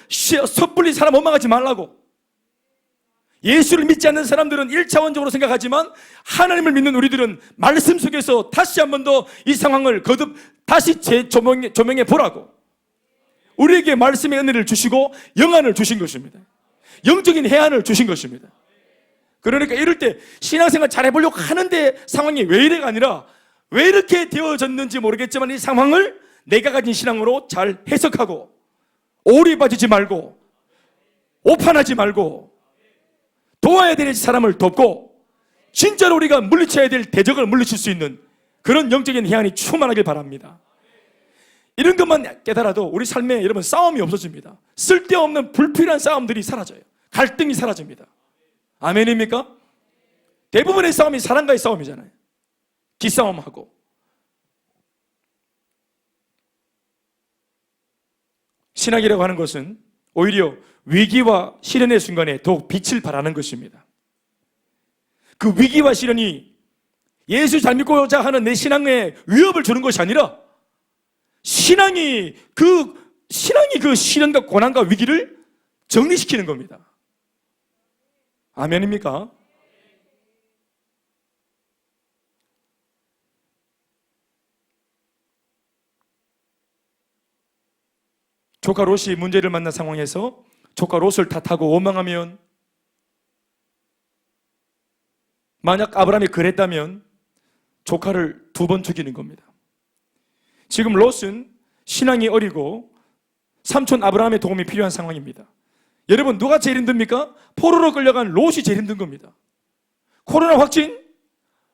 섣불리 사람 원망하지 말라고. 예수를 믿지 않는 사람들은 1차원적으로 생각하지만 하나님을 믿는 우리들은 말씀 속에서 다시 한 번 더 이 상황을 거듭 다시 조명해 보라고 우리에게 말씀의 은혜를 주시고 영안을 주신 것입니다. 영적인 해안을 주신 것입니다. 그러니까 이럴 때 신앙생활 잘해보려고 하는데 상황이 왜 이래가 아니라 왜 이렇게 되어졌는지 모르겠지만 이 상황을 내가 가진 신앙으로 잘 해석하고 오류에 빠지지 말고 오판하지 말고 도와야 될 사람을 돕고 진짜로 우리가 물리쳐야 될 대적을 물리칠 수 있는 그런 영적인 해안이 충만하길 바랍니다. 이런 것만 깨달아도 우리 삶에 여러분 싸움이 없어집니다. 쓸데없는 불필요한 싸움들이 사라져요. 갈등이 사라집니다. 아멘입니까? 대부분의 싸움이 사람과의 싸움이잖아요. 기싸움하고 신앙이라고 하는 것은 오히려 위기와 시련의 순간에 더욱 빛을 발하는 것입니다. 그 위기와 시련이 예수 잘 믿고자 하는 내 신앙에 위협을 주는 것이 아니라 신앙이 그 시련과 고난과 위기를 정리시키는 겁니다. 아멘입니까? 조카 롯이 문제를 만난 상황에서 조카 롯을 탓하고 원망하면, 만약 아브라함이 그랬다면 조카를 2번 죽이는 겁니다. 지금 롯은 신앙이 어리고 삼촌 아브라함의 도움이 필요한 상황입니다. 여러분, 누가 제일 힘듭니까? 포로로 끌려간 롯이 제일 힘든 겁니다. 코로나 확진?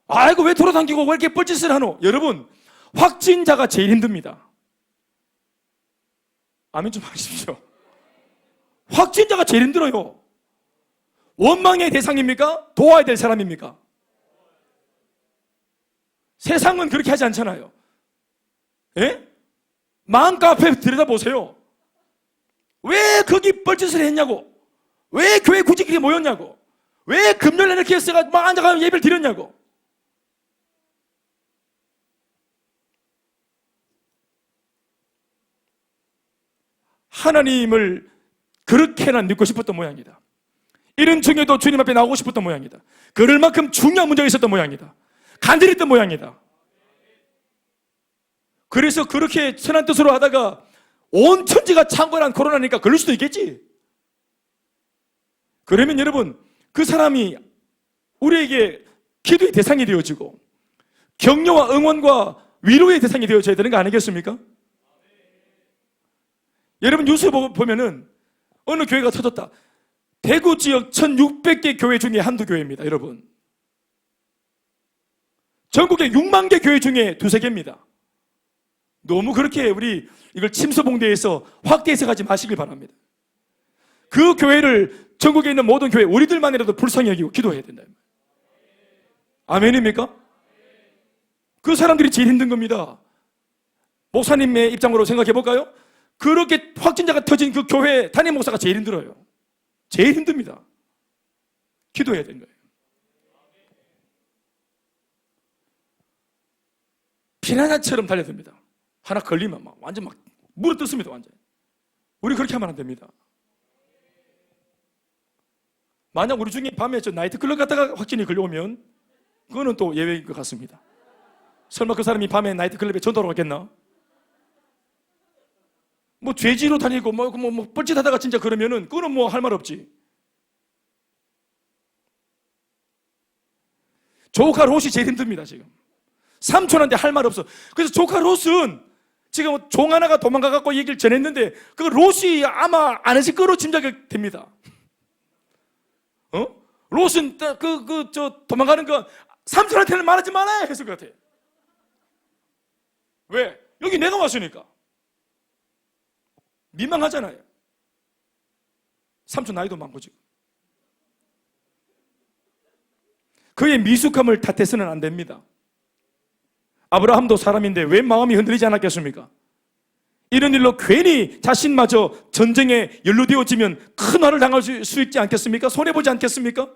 아이고 왜 돌아다니고 왜 이렇게 뻘짓을 하노? 여러분, 확진자가 제일 힘듭니다. 아멘 좀 하십시오. 확진자가 제일 힘들어요. 원망의 대상입니까? 도와야 될 사람입니까? 세상은 그렇게 하지 않잖아요. 예? 마음과 앞에 들여다보세요. 왜 거기 뻘짓을 했냐고, 왜 교회 굳이 그렇게 모였냐고, 왜 금요일에 이렇게 해서가 막 앉아가면 예배를 드렸냐고. 하나님을 그렇게나 믿고 싶었던 모양이다. 이런 중에도 주님 앞에 나오고 싶었던 모양이다. 그럴 만큼 중요한 문제가 있었던 모양이다. 간절했던 모양이다. 그래서 그렇게 선한 뜻으로 하다가 온 천지가 창궐한 코로나니까 걸릴 수도 있겠지. 그러면 여러분, 그 사람이 우리에게 기도의 대상이 되어지고 격려와 응원과 위로의 대상이 되어져야 되는 거 아니겠습니까? 여러분, 뉴스 보면은 어느 교회가 터졌다. 대구 지역 1600개 교회 중에 한두 교회입니다. 여러분, 전국에 6만 개 교회 중에 2-3개입니다. 너무 그렇게 우리 이걸 침소봉대에서 확대해서 가지 마시길 바랍니다. 그 교회를, 전국에 있는 모든 교회, 우리들만이라도 불쌍히 여기고 기도해야 된다. 아멘입니까? 그 사람들이 제일 힘든 겁니다. 목사님의 입장으로 생각해 볼까요? 그렇게 확진자가 터진 그 교회 담임 목사가 제일 힘들어요. 제일 힘듭니다. 기도해야 되는 거예요. 피난처럼 달려듭니다. 하나 걸리면 막 완전 막 물어뜯습니다. 완전. 우리 그렇게 하면 안 됩니다. 만약 우리 중에 밤에 저 나이트클럽 갔다가 확진이 걸려오면 그거는 또 예외인 것 같습니다. 설마 그 사람이 밤에 나이트클럽에 전도하러 갔겠나? 뭐 죄지로 다니고 뭐 뻘짓하다가 진짜 그러면은 그거는 뭐 할 말 없지. 조카 롯이 제일 힘듭니다. 지금 삼촌한테 할 말 없어. 그래서 조카 롯은 지금 종 하나가 도망가갖고 얘기를 전했는데 그 롯이 아마 안 했을 거로 짐작이 됩니다. 롯은 도망가는 거 삼촌한테는 말하지 말아야 했을 것 같아. 왜? 여기 내가 왔으니까. 민망하잖아요. 삼촌 나이도 많고 지금. 그의 미숙함을 탓해서는 안 됩니다. 아브라함도 사람인데 왜 마음이 흔들리지 않았겠습니까? 이런 일로 괜히 자신마저 전쟁에 연루되어지면 큰 화를 당할 수 있지 않겠습니까? 손해보지 않겠습니까?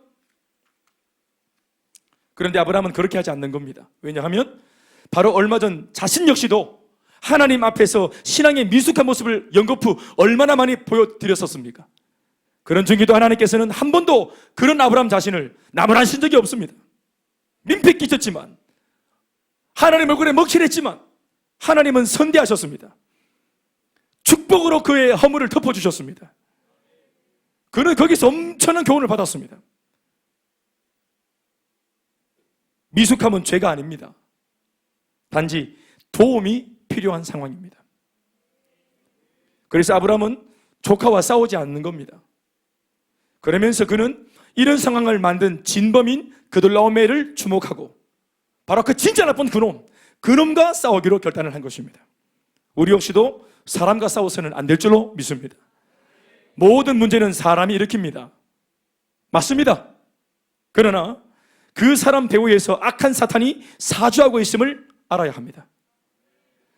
그런데 아브라함은 그렇게 하지 않는 겁니다. 왜냐하면 바로 얼마 전 자신 역시도 하나님 앞에서 신앙의 미숙한 모습을 연거푸 얼마나 많이 보여드렸었습니까? 그런 중에도 하나님께서는 한 번도 그런 아브라함 자신을 나무라신 적이 없습니다. 민폐 끼쳤지만, 하나님 얼굴에 먹칠했지만 하나님은 선대하셨습니다. 축복으로 그의 허물을 덮어주셨습니다. 그는 거기서 엄청난 교훈을 받았습니다. 미숙함은 죄가 아닙니다. 단지 도움이 필요한 상황입니다. 그래서 아브라함은 조카와 싸우지 않는 겁니다. 그러면서 그는 이런 상황을 만든 진범인 그돌라오메를 주목하고 바로 그 진짜 나쁜 그놈과 싸우기로 결단을 한 것입니다. 우리 역시도 사람과 싸워서는 안 될 줄로 믿습니다. 모든 문제는 사람이 일으킵니다. 맞습니다. 그러나 그 사람 배후에서 악한 사탄이 사주하고 있음을 알아야 합니다.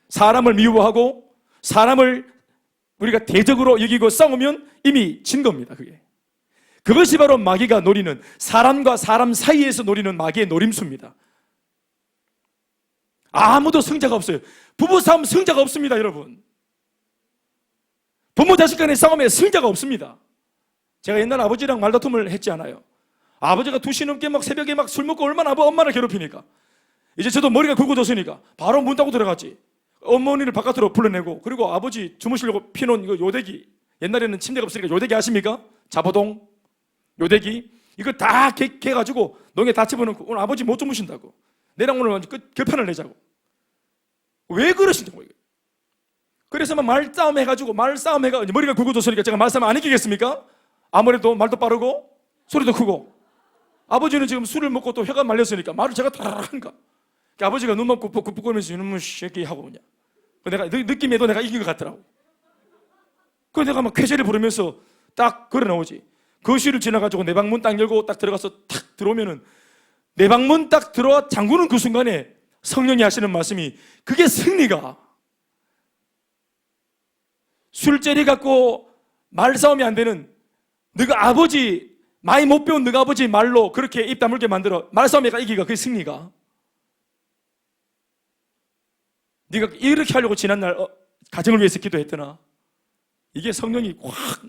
사람을 미워하고 사람을 우리가 대적으로 여기고 싸우면 이미 진 겁니다. 그것이 바로 마귀가 노리는, 사람과 사람 사이에서 노리는 마귀의 노림수입니다. 아무도 승자가 없어요. 부부싸움 승자가 없습니다, 여러분. 부모 자식 간의 싸움에 승자가 없습니다. 제가 옛날 아버지랑 말다툼을 했지 않아요. 아버지가 2시 넘게 막 새벽에 막 술 먹고 얼마나 엄마를 괴롭히니까 이제 저도 머리가 굵어졌으니까 바로 문 닫고 들어갔지. 어머니를 바깥으로 불러내고, 그리고 아버지 주무시려고 피놓은 이거 요대기, 옛날에는 침대가 없으니까 요대기 아십니까? 자보동 요대기, 이거 다 개가지고 농에 다 집어넣고 오늘 아버지 못 주무신다고, 내랑 오늘 완전 결판을 내자고. 왜 그러신다고. 그래서 막 말싸움 해가지고 머리가 굵어졌으니까 제가 말싸움 안 이기겠습니까? 아무래도 말도 빠르고 소리도 크고, 아버지는 지금 술을 먹고 또 혀가 말렸으니까 말을 제가 다라한가. 아버지가 눈만 꾹꾹꾹꾹거리면서 이놈의 새끼 하고 그냥. 내가 느낌에도 내가 이긴 것 같더라고. 그래서 내가 막 쾌재를 부르면서 딱 걸어 나오지. 거실을 지나가지고 내 방문 딱 열고 딱 들어가서 탁 들어오면은, 내 방문 딱 들어와 잠그는 그 순간에 성령이 하시는 말씀이, 그게 승리가. 술자리 갖고 말싸움이 안 되는, 너가 아버지 많이 못 배운 너가 아버지 말로 그렇게 입 다물게 만들어 말싸움에 이기가, 그게 승리가. 네가 이렇게 하려고 지난날 가정을 위해서 기도했더나, 이게 성령이 확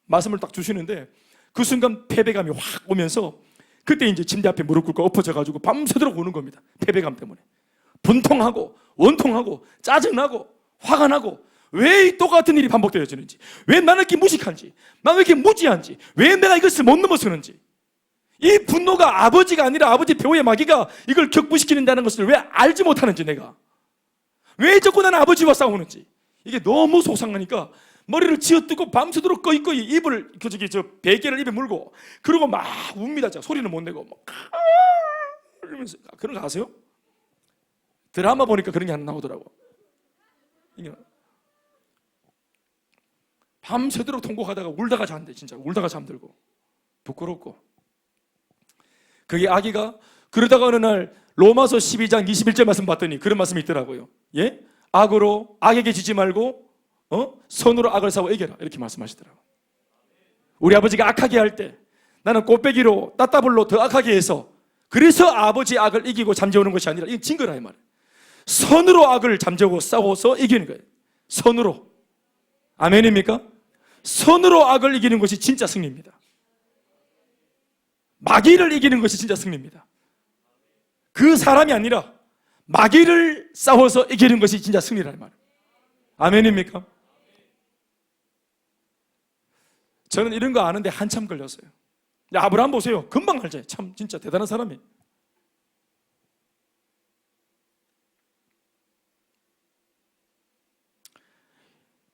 말씀을 딱 주시는데 그 순간 패배감이 확 오면서, 그때 이제 침대 앞에 무릎 꿇고 엎어져가지고 밤새도록 우는 겁니다. 패배감 때문에 분통하고 원통하고 짜증나고 화가 나고, 왜 이 똑같은 일이 반복되어지는지, 왜 나는 이렇게 무식한지, 나는 왜 이렇게 무지한지, 왜 내가 이것을 못 넘어서는지, 이 분노가 아버지가 아니라 아버지 배우의 마귀가 이걸 격부시키는다는 것을 왜 알지 못하는지, 내가 왜 자꾸 나는 아버지와 싸우는지, 이게 너무 속상하니까 머리를 쥐어뜯고 밤새도록 꺼이꺼이 입을 저 베개를 입에 물고, 그러고 막 웁니다. 소리는 못 내고 막 이러면서. 그런 거 아세요? 드라마 보니까 그런 게 안 나오더라고. 밤새도록 통곡하다가 울다가 잠대. 진짜 울다가 잠들고 부끄럽고. 그게 아기가, 그러다가 어느 날 로마서 12장 21절 말씀 봤더니 그런 말씀이 있더라고요. 예? 악에게 지지 말고 선으로 악을 싸워 이겨라, 이렇게 말씀하시더라고요. 우리 아버지가 악하게 할 때 나는 꽃배기로 따따블로 더 악하게 해서, 그래서 아버지 악을 이기고 잠재우는 것이 아니라, 이건 증거라 이 말이에요. 선으로 악을 잠재우고 싸워서 이기는 거예요. 선으로. 아멘입니까? 선으로 악을 이기는 것이 진짜 승리입니다. 마귀를 이기는 것이 진짜 승리입니다. 그 사람이 아니라 마귀를 싸워서 이기는 것이 진짜 승리라는 말이에요. 아멘입니까? 저는 이런 거 아는데 한참 걸렸어요. 아브라함 보세요. 금방 알죠. 참 진짜 대단한 사람이에요.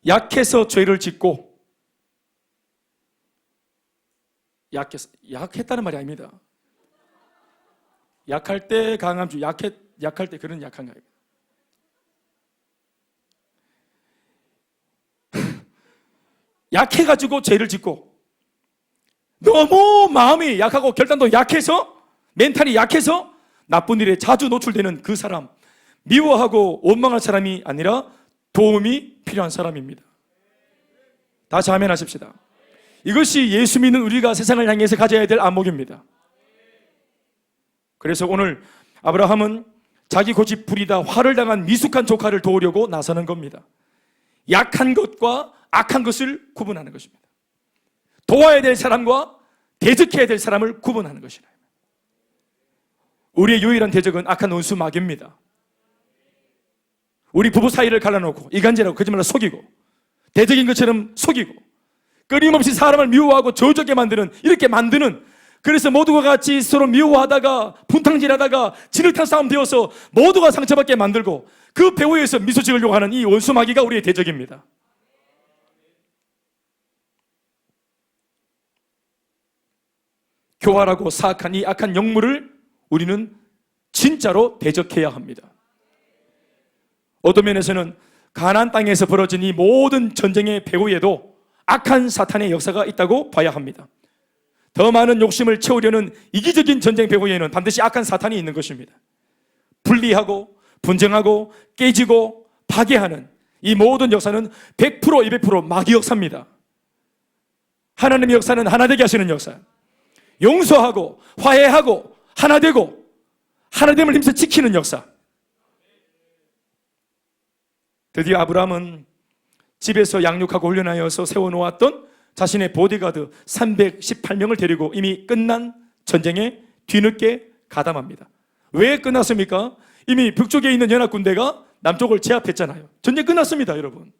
약해서 죄를 짓고, 약했다는 말이 아닙니다. 약할 때 강함 주, 약할 때 그런 약한 거예요. 약해가지고 죄를 짓고, 너무 마음이 약하고 결단도 약해서, 멘탈이 약해서 나쁜 일에 자주 노출되는 그 사람, 미워하고 원망할 사람이 아니라 도움이 필요한 사람입니다. 다시 아멘 하십시다. 이것이 예수 믿는 우리가 세상을 향해서 가져야 될 안목입니다. 그래서 오늘 아브라함은 자기 고집 부리다 화를 당한 미숙한 조카를 도우려고 나서는 겁니다. 약한 것과 악한 것을 구분하는 것입니다. 도와야 될 사람과 대적해야 될 사람을 구분하는 것이라. 우리의 유일한 대적은 악한 원수 마귀입니다. 우리 부부 사이를 갈라놓고 이간질하고 거짓말로 속이고, 대적인 것처럼 속이고, 끊임없이 사람을 미워하고 저주하게 만드는, 이렇게 만드는, 그래서 모두가 같이 서로 미워하다가 분탕질하다가 진흙탕 싸움 되어서 모두가 상처받게 만들고, 그 배후에서 미소 지으려고 하는 이 원수 마귀가 우리의 대적입니다. 교활하고 사악한 이 악한 영물을 우리는 진짜로 대적해야 합니다. 어떤 면에서는 가나안 땅에서 벌어진 이 모든 전쟁의 배후에도 악한 사탄의 역사가 있다고 봐야 합니다. 더 많은 욕심을 채우려는 이기적인 전쟁 배후에는 반드시 악한 사탄이 있는 것입니다. 분리하고 분쟁하고 깨지고 파괴하는, 이 모든 역사는 100% 200% 마귀 역사입니다. 하나님의 역사는 하나 되게 하시는 역사. 용서하고 화해하고 하나 되고 하나됨을 힘써 지키는 역사. 드디어 아브라함은 집에서 양육하고 훈련하여서 세워놓았던 자신의 보디가드 318명을 데리고 이미 끝난 전쟁에 뒤늦게 가담합니다. 왜 끝났습니까? 이미 북쪽에 있는 연합군대가 남쪽을 제압했잖아요. 전쟁 끝났습니다, 여러분.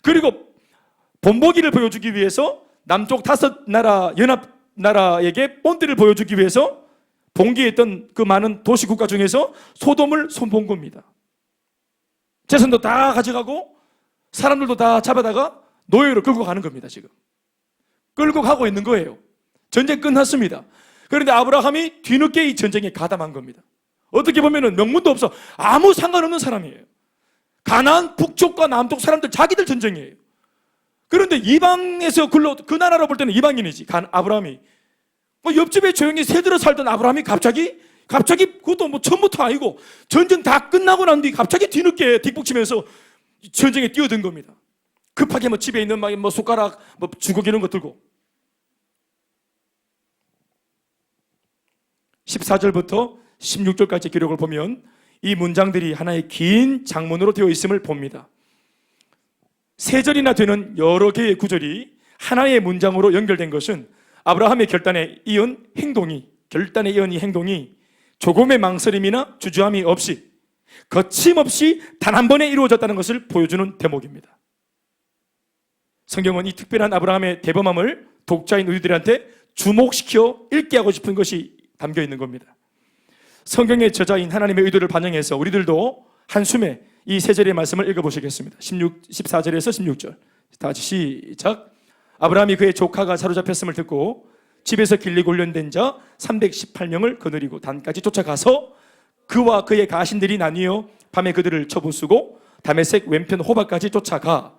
그리고 본보기를 보여주기 위해서 남쪽 5나라 연합나라에게 본때를 보여주기 위해서 봉기에 있던 그 많은 도시국가 중에서 소돔을 손본 겁니다. 재산도 다 가져가고 사람들도 다 잡아다가 노예로 끌고 가는 겁니다. 지금 끌고 가고 있는 거예요. 전쟁 끝났습니다. 그런데 아브라함이 뒤늦게 이 전쟁에 가담한 겁니다. 어떻게 보면 명분도 없어 아무 상관없는 사람이에요. 가나안 북쪽과 남쪽 사람들 자기들 전쟁이에요. 그런데 이방에서 그 나라로 볼 때는 이방인이지. 아브라함이 옆집에 조용히 새들어 살던 아브라함이 갑자기 그것도 뭐 처음부터 아니고 전쟁 다 끝나고 난 뒤 갑자기 뒤늦게 뒷북치면서 전쟁에 뛰어든 겁니다. 급하게 뭐 집에 있는 뭐 숟가락, 뭐 주걱 이런 거 들고. 14절부터 16절까지 기록을 보면 이 문장들이 하나의 긴 장문으로 되어 있음을 봅니다. 3절이나 되는 여러 개의 구절이 하나의 문장으로 연결된 것은 아브라함의 결단에 이은 이 행동이 조금의 망설임이나 주저함이 없이 거침없이 단 한 번에 이루어졌다는 것을 보여주는 대목입니다. 성경은 이 특별한 아브라함의 대범함을 독자인 우리들한테 주목시켜 읽게 하고 싶은 것이 담겨 있는 겁니다. 성경의 저자인 하나님의 의도를 반영해서 우리들도 한숨에 이 3절의 말씀을 읽어보시겠습니다. 14절에서 16절 다 같이 시작. 아브라함이 그의 조카가 사로잡혔음을 듣고 집에서 길리고 훈련된 자 318명을 거느리고 단까지 쫓아가서 그와 그의 가신들이 나뉘어 밤에 그들을 쳐부수고 다메섹 왼편 호박까지 쫓아가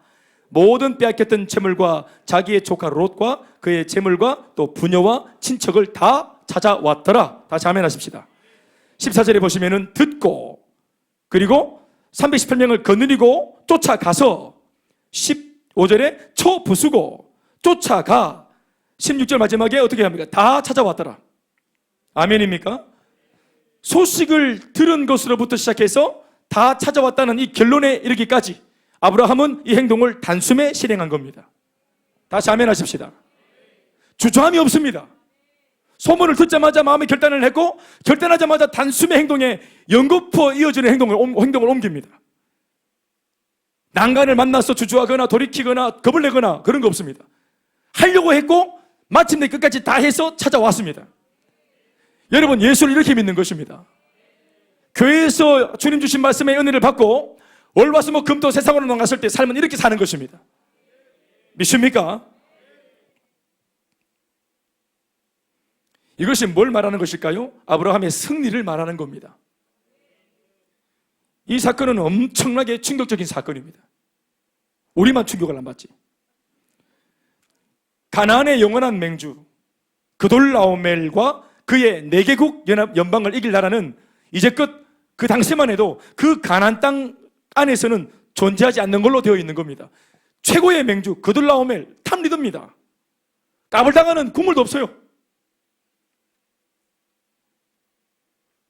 모든 빼앗겼던 재물과 자기의 조카 롯과 그의 재물과 또 부녀와 친척을 다 찾아왔더라. 다시 아멘하십시다. 14절에 보시면은 듣고 그리고 318명을 거느리고 쫓아가서 15절에 쳐부수고 쫓아가 16절 마지막에 어떻게 합니까? 다 찾아왔더라. 아멘입니까? 소식을 들은 것으로부터 시작해서 다 찾아왔다는 이 결론에 이르기까지 아브라함은 이 행동을 단숨에 실행한 겁니다. 다시 아멘 하십시다. 주저함이 없습니다. 소문을 듣자마자 마음의 결단을 했고 결단하자마자 단숨에 행동에 연거푸어 이어지는 행동을 옮깁니다. 난간을 만나서 주저하거나 돌이키거나 겁을 내거나 그런 거 없습니다. 하려고 했고 마침내 끝까지 다 해서 찾아왔습니다. 여러분, 예수를 이렇게 믿는 것입니다. 교회에서 주님 주신 말씀의 은혜를 받고 월화수목 금토 세상으로 나갔을 때 삶은 이렇게 사는 것입니다. 믿습니까? 이것이 뭘 말하는 것일까요? 아브라함의 승리를 말하는 겁니다. 이 사건은 엄청나게 충격적인 사건입니다. 우리만 충격을 안 받지. 가나안의 영원한 맹주 그돌라오멜과 그의 4개국 연방을 이길 나라는 이제껏 그 당시만 해도 그 가나안 땅 안에서는 존재하지 않는 걸로 되어 있는 겁니다. 최고의 맹주 그돌라오멜 탑리더입니다. 까불다가는 국물도 없어요.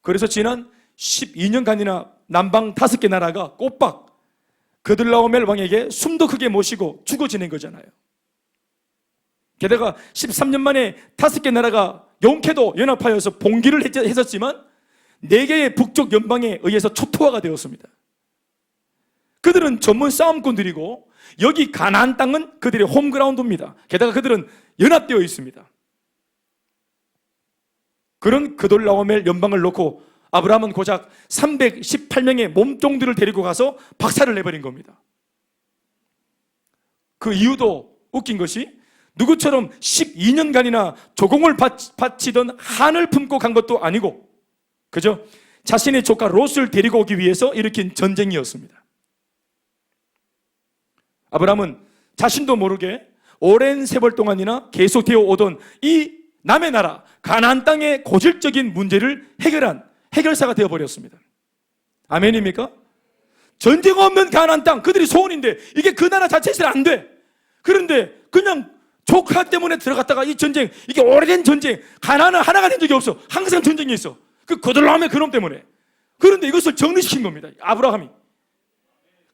그래서 지난 12년간이나 남방 5개 나라가 꼬박 그돌라오멜 왕에게 숨도 크게 모시고 죽어 지낸 거잖아요. 게다가 13년 만에 5개 나라가 용케도 연합하여서 봉기를 했었지만 4개의 북쪽 연방에 의해서 초토화가 되었습니다. 그들은 전문 싸움꾼들이고 여기 가나안 땅은 그들의 홈그라운드입니다. 게다가 그들은 연합되어 있습니다. 그런 그돌라오멜 연방을 놓고 아브라함은 고작 318명의 몸종들을 데리고 가서 박살을 내버린 겁니다. 그 이유도 웃긴 것이 누구처럼 12년간이나 조공을 바치던 한을 품고 간 것도 아니고 그저 자신의 조카 롯을 데리고 오기 위해서 일으킨 전쟁이었습니다. 아브라함은 자신도 모르게 오랜 세월 동안이나 계속되어 오던 이 남의 나라 가나안 땅의 고질적인 문제를 해결한 해결사가 되어버렸습니다. 아멘입니까? 전쟁 없는 가나안 땅, 그들이 소원인데 이게 그 나라 자체에서는 안 돼. 그런데 그냥 조카 때문에 들어갔다가 이 전쟁, 이게 오래된 전쟁, 가나안은 하나가 된 적이 없어. 항상 전쟁이 있어. 그 거들람의 그놈 때문에. 그런데 이것을 정리시킨 겁니다. 아브라함이.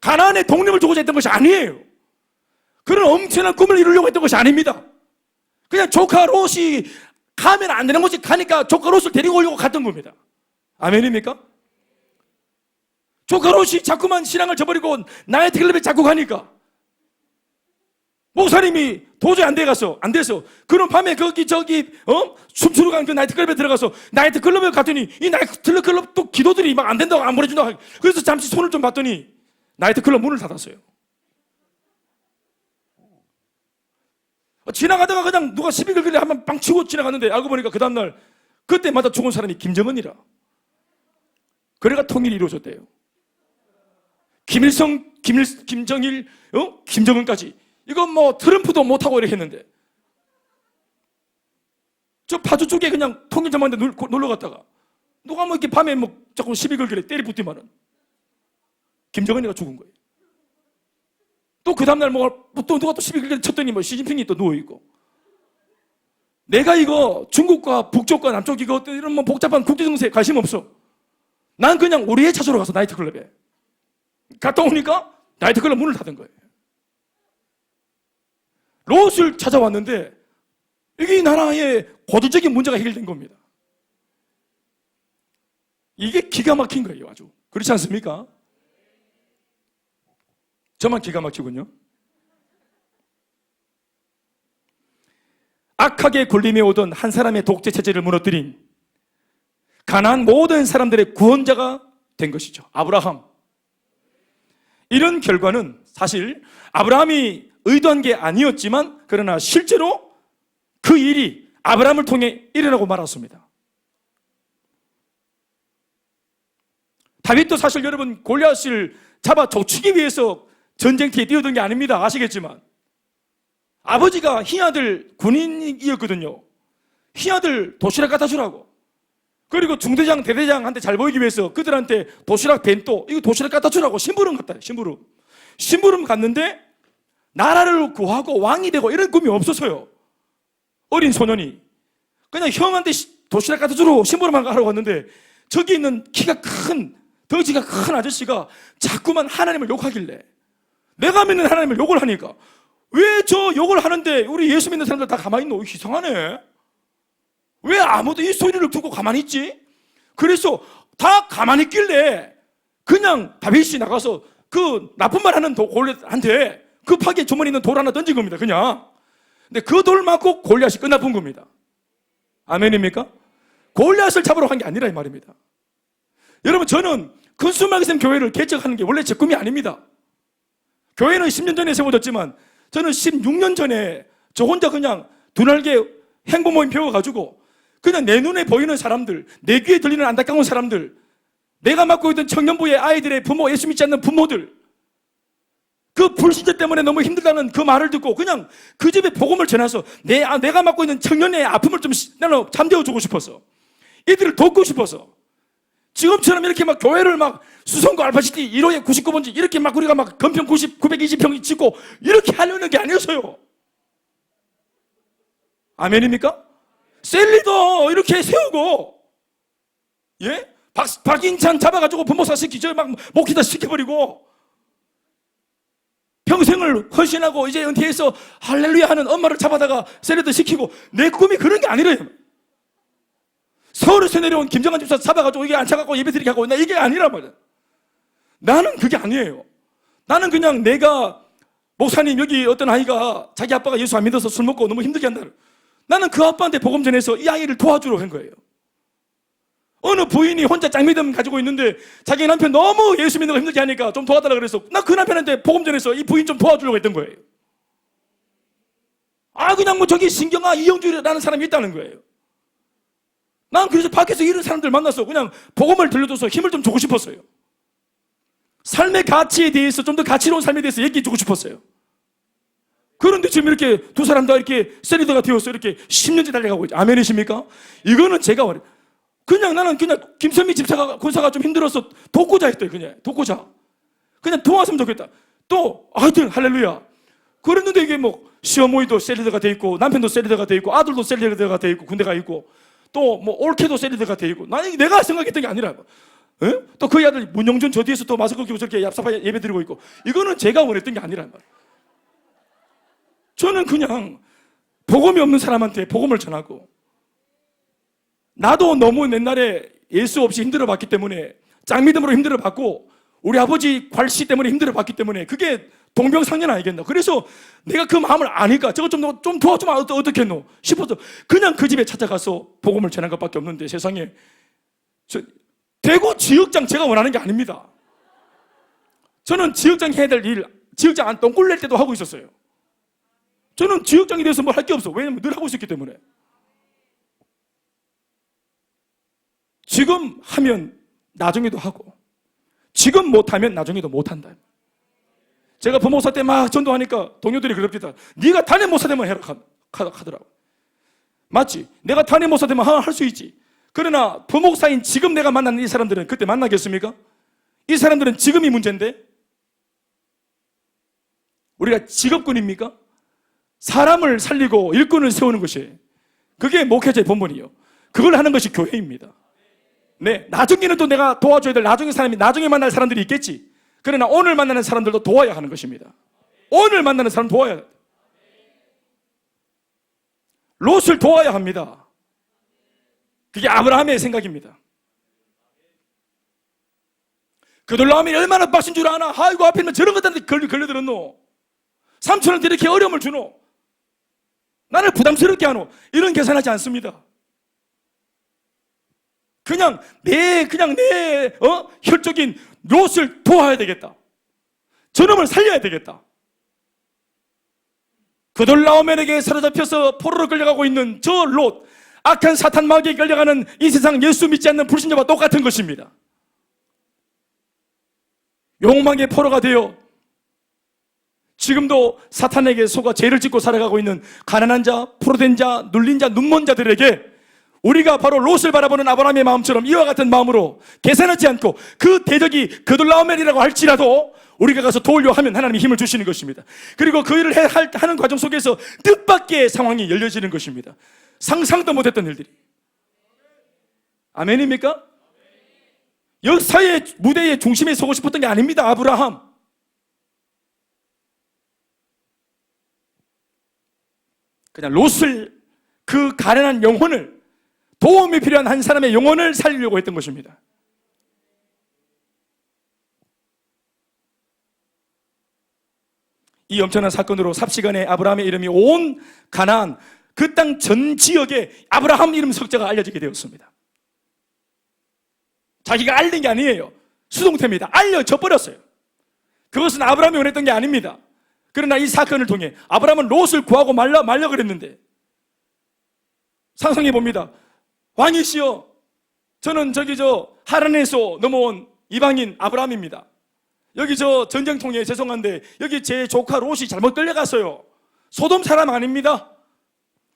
가나안의 독립을 주고자 했던 것이 아니에요. 그런 엄청난 꿈을 이루려고 했던 것이 아닙니다. 그냥 조카 롯이 가면 안 되는 곳에 가니까 조카 롯을 데리고 오려고 갔던 겁니다. 아멘입니까? 조카 롯이 자꾸만 신앙을 저버리고 나이트클럽에 자꾸 가니까 목사님이 도저히 안 돼서 그런 밤에 춤추러 간 그 나이트클럽에 들어가서 나이트클럽에 갔더니 이 나이트클럽 또 기도들이 막 안 된다고 안 보내준다고. 그래서 잠시 손을 좀 봤더니 나이트클럽 문을 닫았어요. 지나가다가 그냥 누가 시비 걸길래 한번 빵 치고 지나갔는데 알고 보니까 그 다음날 그때마다 죽은 사람이 김정은이라. 그래가 통일이 이루어졌대요. 김일성, 김정일, 김정은까지. 이건 뭐 트럼프도 못하고 이렇게 했는데. 저 파주 쪽에 그냥 통일전망대 놀러 갔다가 누가 뭐 이렇게 밤에 뭐 자꾸 시비 걸길래 때리 붙더만은 김정은이가 죽은 거예요. 또 그 다음날 또 누가 또 시비 걸길래 쳤더니 뭐 시진핑이 또 누워있고. 내가 이거 중국과 북쪽과 남쪽 이거 이런 뭐 복잡한 국제정세에 관심 없어. 난 그냥 우리 애 찾으러 가서 나이트클럽에 갔다 오니까 나이트클럽 문을 닫은 거예요. 롯을 찾아왔는데 이게 이 나라의 고질적인 문제가 해결된 겁니다. 이게 기가 막힌 거예요. 아주. 그렇지 않습니까? 저만 기가 막히군요. 악하게 굴림해 오던 한 사람의 독재 체제를 무너뜨린 가나안 모든 사람들의 구원자가 된 것이죠. 아브라함. 이런 결과는 사실 아브라함이 의도한 게 아니었지만 그러나 실제로 그 일이 아브라함을 통해 일어나고 말았습니다. 다윗도 사실 여러분 골리앗을 잡아 족치기 위해서 전쟁터에 뛰어든 게 아닙니다. 아시겠지만 아버지가 희아들 군인이었거든요. 희아들 도시락 갖다 주라고. 그리고 중대장 대대장한테 잘 보이기 위해서 그들한테 도시락 벤또 이거 도시락 갖다 주라고 심부름 갔다. 심부름 갔는데 나라를 구하고 왕이 되고 이런 꿈이 없었어요. 어린 소년이 그냥 형한테 도시락 갖다 주러 심부름만 하러 갔는데 저기 있는 키가 큰 덩치가 큰 아저씨가 자꾸만 하나님을 욕하길래 내가 믿는 하나님을 욕을 하니까 왜 저 욕을 하는데 우리 예수 믿는 사람들 다 가만히 있노? 이상하네. 왜 아무도 이 소리를 듣고 가만히 있지? 그래서 다 가만히 있길래 그냥 다윗이 나가서 그 나쁜 말 하는 골리앗한테 급하게 주머니에 있는 돌 하나 던진 겁니다. 그냥. 근데 그 돌 맞고 골리앗이 끝나본 겁니다. 아멘입니까? 골리앗을 잡으러 간 게 아니라 이 말입니다. 여러분 저는 큰수막이샘 교회를 개척하는 게 원래 제 꿈이 아닙니다. 교회는 10년 전에 세워졌지만 저는 16년 전에 저 혼자 그냥 두 날개 행복 모임 배워가지고 그냥 내 눈에 보이는 사람들, 내 귀에 들리는 안타까운 사람들, 내가 맡고 있던 청년부의 아이들의 부모, 예수 믿지 않는 부모들, 그 불신자 때문에 너무 힘들다는 그 말을 듣고 그냥 그 집에 복음을 전해서 내가 맡고 있는 청년의 아픔을 좀 나는 잠재워주고 싶어서 이들을 돕고 싶어서 지금처럼 이렇게 막 교회를 막 수성구 알파시티 1호에 99번지 이렇게 막 우리가 막 건평 920평 짓고 이렇게 하려는 게 아니었어요. 아멘입니까? 셀리도 이렇게 세우고, 예? 박인찬 잡아가지고 분모사 시키죠. 막 목기다 시켜버리고, 평생을 헌신하고 이제 은퇴해서 할렐루야 하는 엄마를 잡아다가 셀리도 시키고, 내 꿈이 그런 게 아니래요. 서울에서 내려온 김정한 집사 잡아가지고 이게 앉혀갖고 예배드리게 하고, 나 이게 아니란 말이야. 나는 그게 아니에요. 나는 그냥 내가, 목사님 여기 어떤 아이가 자기 아빠가 예수 안 믿어서 술 먹고 너무 힘들게 한다. 나는 그 아빠한테 복음 전해서 이 아이를 도와주러 한 거예요. 어느 부인이 혼자 짱믿음 가지고 있는데 자기 남편 너무 예수 믿는 거 힘들게 하니까 좀 도와달라 그래서 나 그 남편한테 복음 전해서 이 부인 좀 도와주려고 했던 거예요. 그냥 뭐 저기 신경아 이영주라는 사람이 있다는 거예요. 난 그래서 밖에서 이런 사람들 만나서 그냥 복음을 들려줘서 힘을 좀 주고 싶었어요. 삶의 가치에 대해서 좀 더 가치로운 삶에 대해서 얘기해 주고 싶었어요. 그런데 지금 이렇게 두 사람 다 이렇게 셀리더가 되어서 이렇게 10년째 달려가고 있죠. 아멘이십니까? 이거는 제가 말해요. 그냥 나는 그냥 김선미 집사가 군사가 좀 힘들어서 돕고자 했어요. 그냥 돕고자. 그냥 도왔으면 좋겠다. 또 하여튼 할렐루야. 그랬는데 이게 뭐 시어머니도 셀리더가 돼 있고 남편도 셀리더가 돼 있고 아들도 셀리더가 돼 있고 군대가 있고 또 뭐 올케도 셀리더가 돼 있고 나는 내가 생각했던 게 아니라 또 그 아들 문영준 저 뒤에서 또 마스크 끼고 저렇게 얍삽하게 예배 드리고 있고 이거는 제가 원했던 게 아니란 말이에요. 저는 그냥 복음이 없는 사람한테 복음을 전하고 나도 너무 옛날에 예수 없이 힘들어봤기 때문에 짱믿음으로 힘들어봤고 우리 아버지 괄시 때문에 힘들어봤기 때문에 그게 동병상련 아니겠나. 그래서 내가 그 마음을 아니까 저거 좀 도와주면 어떻겠노 싶어서 그냥 그 집에 찾아가서 복음을 전한 것밖에 없는데 세상에 대구 지역장 제가 원하는 게 아닙니다. 저는 지역장 해야 될 일, 지역장 안 똥꿀 낼 때도 하고 있었어요. 저는 지역장이 돼서 뭘 할 게 없어. 왜냐면 늘 하고 있었기 때문에. 지금 하면 나중에도 하고 지금 못하면 나중에도 못한다. 제가 부목사 때 막 전도하니까 동료들이 그럽니다. 네가 단임 목사 되면 해라 하더라고. 맞지? 내가 단임 목사 되면 할 수 있지. 그러나 부목사인 지금 내가 만나는 이 사람들은 그때 만나겠습니까? 이 사람들은 지금이 문제인데 우리가 직업군입니까? 사람을 살리고 일꾼을 세우는 것이 그게 목회자의 본분이에요. 그걸 하는 것이 교회입니다. 네, 나중에는 또 내가 도와줘야 될 나중에 만날 사람들이 있겠지. 그러나 오늘 만나는 사람들도 도와야 하는 것입니다. 오늘 만나는 사람 도와야 해요. 롯을 도와야 합니다. 그게 아브라함의 생각입니다. 그들라함이 얼마나 빡신 줄 아나? 아이고 앞에는 저런 것들한테 걸려들었노. 삼촌한테 이렇게 어려움을 주노. 나를 부담스럽게 하노. 이런 계산하지 않습니다. 그냥 내 혈족인 롯을 도와야 되겠다. 저놈을 살려야 되겠다. 그돌라오멜에게 사로잡혀서 포로로 끌려가고 있는 저 롯, 악한 사탄 마귀에 끌려가는 이 세상 예수 믿지 않는 불신자와 똑같은 것입니다. 욕망의 포로가 되어 지금도 사탄에게 속아 죄를 짓고 살아가고 있는 가난한 자, 포로된 자, 눌린 자, 눈먼 자들에게 우리가 바로 롯을 바라보는 아브라함의 마음처럼 이와 같은 마음으로 계산하지 않고 그 대적이 그돌라오멜이라고 할지라도 우리가 가서 도우려 하면 하나님이 힘을 주시는 것입니다. 그리고 그 일을 하는 과정 속에서 뜻밖의 상황이 열려지는 것입니다. 상상도 못했던 일들이. 아멘입니까? 역사의 무대의 중심에 서고 싶었던 게 아닙니다. 아브라함. 그냥 롯을, 그 가난한 영혼을, 도움이 필요한 한 사람의 영혼을 살리려고 했던 것입니다. 이 엄청난 사건으로 삽시간에 아브라함의 이름이 온 가나안 그 땅 전 지역에 아브라함 이름 석자가 알려지게 되었습니다. 자기가 알린 게 아니에요. 수동태입니다. 알려져 버렸어요. 그것은 아브라함이 원했던 게 아닙니다. 그러나 이 사건을 통해 아브라함은 롯을 구하고 말려 그랬는데 상상해 봅니다. 왕이시여, 저는 하란에서 넘어온 이방인 아브라함입니다. 여기 전쟁통에 죄송한데 여기 제 조카 롯이 잘못 끌려갔어요. 소돔 사람 아닙니다.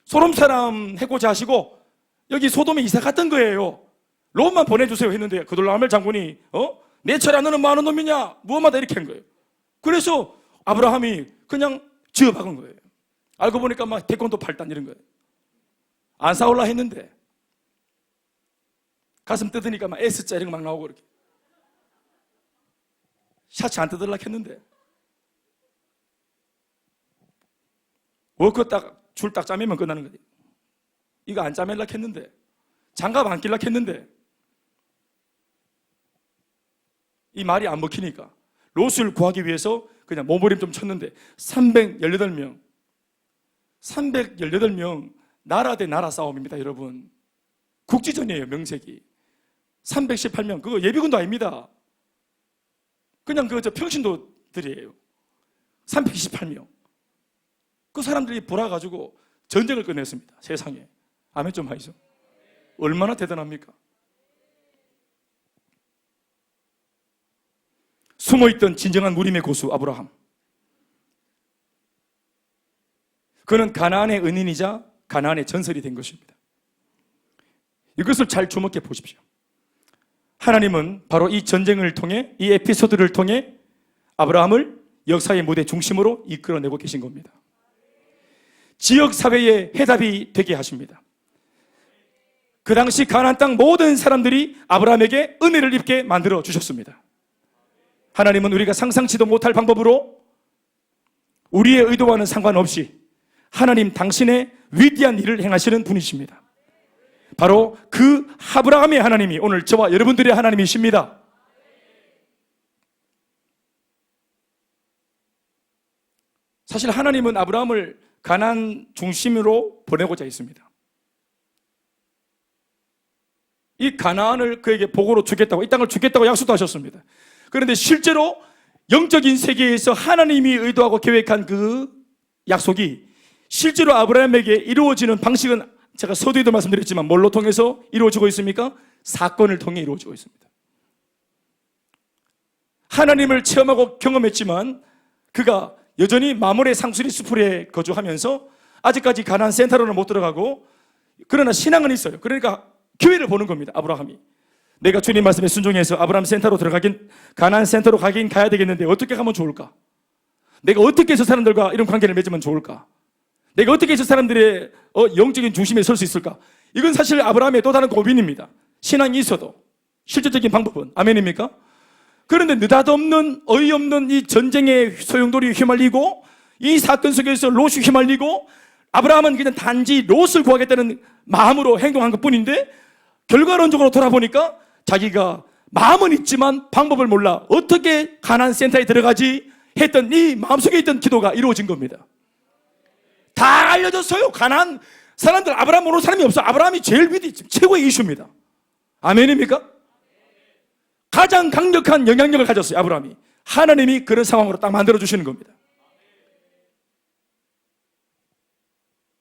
소돔 사람 해고자 하시고 여기 소돔에 이사 갔던 거예요. 롯만 보내주세요 했는데 그돌라오멜 장군이 내 철야 너는 뭐하는 놈이냐 무엇마다 이렇게 한 거예요. 그래서 아브라함이 그냥 지어박은 거예요. 알고 보니까 막 태권도 8단 이런 거예요. 안 싸울라 했는데 가슴 뜯으니까 막 S자 이런 거 막 나오고 이렇게 샤츠 안 뜯으려고 했는데 워커 줄 딱 짜매면 끝나는 거지. 이거 안 짜매려고 했는데 장갑 안 끼려고 했는데 이 말이 안 먹히니까 롯을 구하기 위해서 그냥 몸부림 좀 쳤는데 318명 나라 대 나라 싸움입니다. 여러분 국지전이에요. 명색이 318명 그거 예비군도 아닙니다. 그냥 평신도들이에요. 328명 그 사람들이 몰아가지고 전쟁을 끝냈습니다. 세상에. 아멘 좀 하이소. 얼마나 대단합니까? 숨어있던 진정한 무림의 고수 아브라함. 그는 가나안의 은인이자 가나안의 전설이 된 것입니다. 이것을 잘 주목해 보십시오. 하나님은 바로 이 전쟁을 통해 이 에피소드를 통해 아브라함을 역사의 무대 중심으로 이끌어내고 계신 겁니다. 지역사회의 해답이 되게 하십니다. 그 당시 가나안 땅 모든 사람들이 아브라함에게 은혜를 입게 만들어 주셨습니다. 하나님은 우리가 상상치도 못할 방법으로 우리의 의도와는 상관없이 하나님 당신의 위대한 일을 행하시는 분이십니다. 바로 그 아브라함의 하나님이 오늘 저와 여러분들의 하나님이십니다. 사실 하나님은 아브라함을 가나안 중심으로 보내고자 했습니다. 이 가나안을 그에게 복으로 주겠다고, 이 땅을 주겠다고 약속도 하셨습니다. 그런데 실제로 영적인 세계에서 하나님이 의도하고 계획한 그 약속이 실제로 아브라함에게 이루어지는 방식은 제가 서두에도 말씀드렸지만 뭘로 통해서 이루어지고 있습니까? 사건을 통해 이루어지고 있습니다. 하나님을 체험하고 경험했지만 그가 여전히 마물의 상수리 수풀에 거주하면서 아직까지 가나안 센터로는 못 들어가고, 그러나 신앙은 있어요. 그러니까 기회를 보는 겁니다. 아브라함이 내가 주님 말씀에 순종해서 아브라함 센터로 들어가긴, 가나안 센터로 가긴 가야 되겠는데 어떻게 가면 좋을까? 내가 어떻게 해서 사람들과 이런 관계를 맺으면 좋을까? 내가 어떻게 해서 사람들의 영적인 중심에 설 수 있을까? 이건 사실 아브라함의 또 다른 고민입니다. 신앙이 있어도 실질적인 방법은 아멘입니까? 그런데 느닷없는 어이없는 이 전쟁의 소용돌이 휘말리고 이 사건 속에서 롯이 휘말리고 아브라함은 그냥 단지 롯을 구하겠다는 마음으로 행동한 것뿐인데 결과론적으로 돌아보니까 자기가 마음은 있지만 방법을 몰라 어떻게 가나안 센터에 들어가지 했던 이 마음속에 있던 기도가 이루어진 겁니다. 다 알려졌어요. 가나안 사람들 아브라함 모르는 사람이 없어. 아브라함이 제일 최고의 이슈입니다. 아멘입니까? 가장 강력한 영향력을 가졌어요. 아브라함이. 하나님이 그런 상황으로 딱 만들어주시는 겁니다.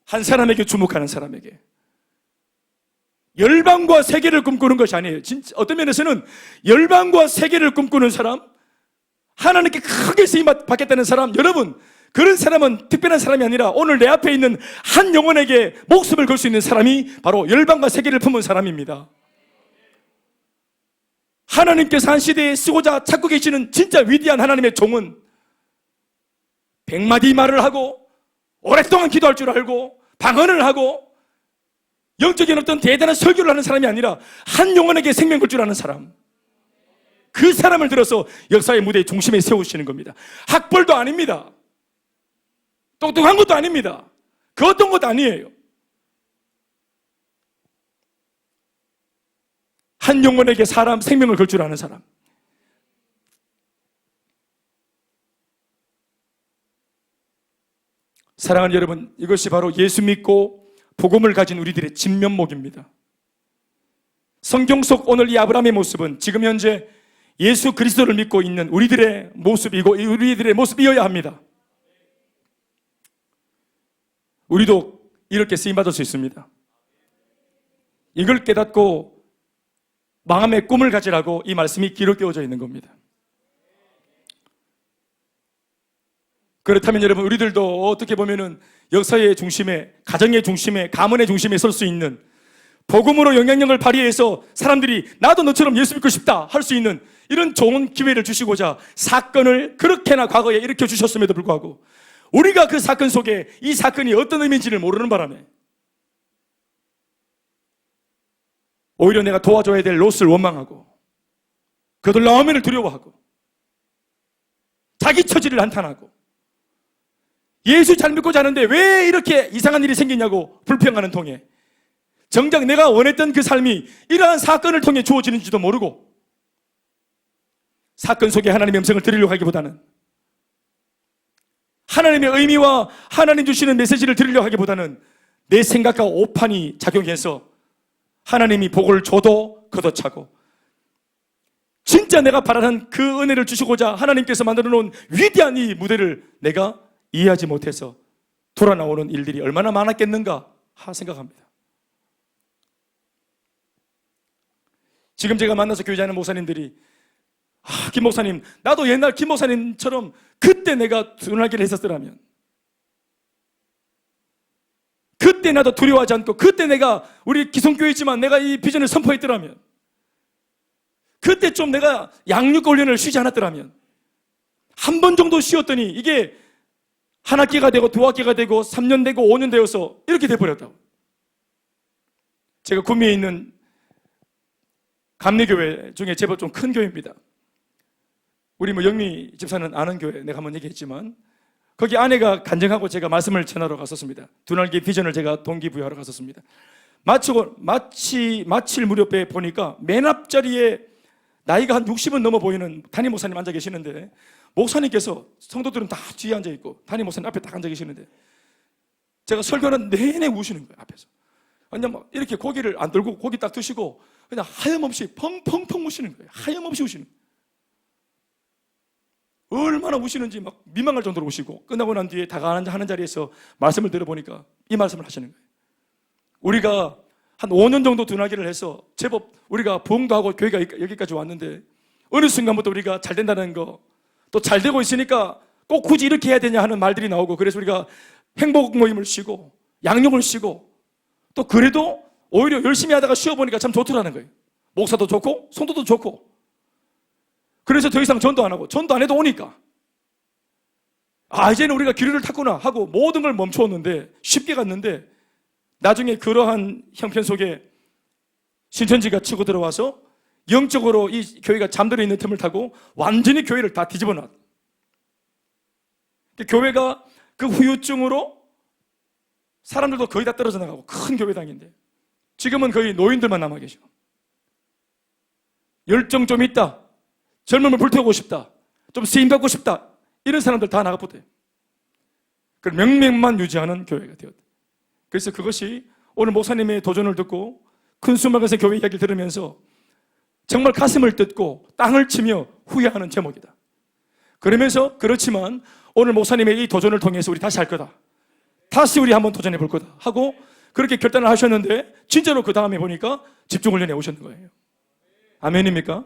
한 사람에게 주목하는 사람에게 열방과 세계를 꿈꾸는 것이 아니에요. 진짜 어떤 면에서는 열방과 세계를 꿈꾸는 사람, 하나님께 크게 쓰임 받겠다는 사람, 여러분 그런 사람은 특별한 사람이 아니라 오늘 내 앞에 있는 한 영혼에게 목숨을 걸 수 있는 사람이 바로 열방과 세계를 품은 사람입니다. 하나님께서 한 시대에 쓰고자 찾고 계시는 진짜 위대한 하나님의 종은 100마디 말을 하고 오랫동안 기도할 줄 알고 방언을 하고 영적인 어떤 대단한 설교를 하는 사람이 아니라 한 영혼에게 생명 걸 줄 아는 사람, 그 사람을 들어서 역사의 무대의 중심에 세우시는 겁니다. 학벌도 아닙니다. 똑똑한 것도 아닙니다. 그 어떤 것도 아니에요. 한 영혼에게 사람 생명을 걸 줄 아는 사람. 사랑하는 여러분, 이것이 바로 예수 믿고 복음을 가진 우리들의 진면목입니다. 성경 속 오늘 이 아브라함의 모습은 지금 현재 예수 그리스도를 믿고 있는 우리들의 모습이고 우리들의 모습이어야 합니다. 우리도 이렇게 쓰임받을 수 있습니다. 이걸 깨닫고 마음의 꿈을 가지라고 이 말씀이 기록되어져 있는 겁니다. 그렇다면 여러분, 우리들도 어떻게 보면은 역사의 중심에, 가정의 중심에, 가문의 중심에 설 수 있는, 복음으로 영향력을 발휘해서 사람들이 나도 너처럼 예수 믿고 싶다 할 수 있는 이런 좋은 기회를 주시고자 사건을 그렇게나 과거에 일으켜 주셨음에도 불구하고 우리가 그 사건 속에 이 사건이 어떤 의미인지를 모르는 바람에 오히려 내가 도와줘야 될 롯을 원망하고 그들 나오면을 두려워하고 자기 처지를 한탄하고 예수 잘 믿고자 하는데 왜 이렇게 이상한 일이 생기냐고 불평하는 통에 정작 내가 원했던 그 삶이 이러한 사건을 통해 주어지는지도 모르고 사건 속에 하나님의 음성을 들으려고 하기보다는 하나님의 의미와 하나님 주시는 메시지를 들으려고 하기보다는 내 생각과 오판이 작용해서 하나님이 복을 줘도 걷어차고 진짜 내가 바라는 그 은혜를 주시고자 하나님께서 만들어 놓은 위대한 이 무대를 내가 이해하지 못해서 돌아나오는 일들이 얼마나 많았겠는가 생각합니다. 지금 제가 만나서 교제하는 목사님들이 김 목사님, 나도 옛날 김 목사님처럼 그때 내가 두날개를 했었더라면, 그때 나도 두려워하지 않고, 그때 내가 우리 기성교회지만 내가 이 비전을 선포했더라면, 그때 좀 내가 양육 훈련을 쉬지 않았더라면, 한 번 정도 쉬었더니 이게 한 학기가 되고 두 학기가 되고 3년 되고 5년 되어서 이렇게 돼버렸다고. 제가 구미에 있는 감리교회 중에 제법 좀 큰 교회입니다. 우리 영미 집사는 아는 교회 내가 한번 얘기했지만 거기 아내가 간증하고 제가 말씀을 전하러 갔었습니다. 두 날개 비전을 제가 동기부여하러 갔었습니다. 마칠 무렵에 보니까 맨 앞자리에 나이가 한 60은 넘어 보이는 담임 목사님 앉아 계시는데, 목사님께서, 성도들은 다 뒤에 앉아 있고 담임 목사님 앞에 딱 앉아 계시는데 제가 설교하는 내내 우시는 거예요. 앞에서 그냥 막 이렇게 고기를 안 들고 고기 딱 드시고 그냥 하염없이 펑펑펑 우시는 거예요. 하염없이 우시는 거예요. 얼마나 우시는지 막 민망할 정도로 우시고, 끝나고 난 뒤에 다가하는 자리에서 말씀을 들어보니까 이 말씀을 하시는 거예요. 우리가 한 5년 정도 둔하기를 해서 제법 우리가 부흥도 하고 교회가 여기까지 왔는데, 어느 순간부터 우리가 잘 된다는 거, 또 잘 되고 있으니까 꼭 굳이 이렇게 해야 되냐 하는 말들이 나오고, 그래서 우리가 행복 모임을 쉬고 양육을 쉬고, 또 그래도 오히려 열심히 하다가 쉬어보니까 참 좋더라는 거예요. 목사도 좋고 성도도 좋고. 그래서 더 이상 전도 안 하고, 전도 안 해도 오니까 이제는 우리가 기류를 탔구나 하고 모든 걸 멈추었는데, 쉽게 갔는데 나중에 그러한 형편 속에 신천지가 치고 들어와서 영적으로 이 교회가 잠들어 있는 틈을 타고 완전히 교회를 다 뒤집어 놨. 교회가 그 후유증으로 사람들도 거의 다 떨어져 나가고, 큰 교회당인데 지금은 거의 노인들만 남아 계셔. 열정 좀 있다, 젊음을 불태우고 싶다, 좀 쓰임받고 싶다, 이런 사람들 다 나가버려요. 그 명맥만 유지하는 교회가 되었다. 그래서 그것이 오늘 목사님의 도전을 듣고 큰 수막에서 교회 이야기를 들으면서 정말 가슴을 뜯고 땅을 치며 후회하는 제목이다. 그러면서 그렇지만 오늘 목사님의 이 도전을 통해서 우리 다시 할 거다, 다시 우리 한번 도전해 볼 거다 하고 그렇게 결단을 하셨는데, 진짜로 그 다음에 보니까 집중훈련에 오셨는 거예요. 아멘입니까?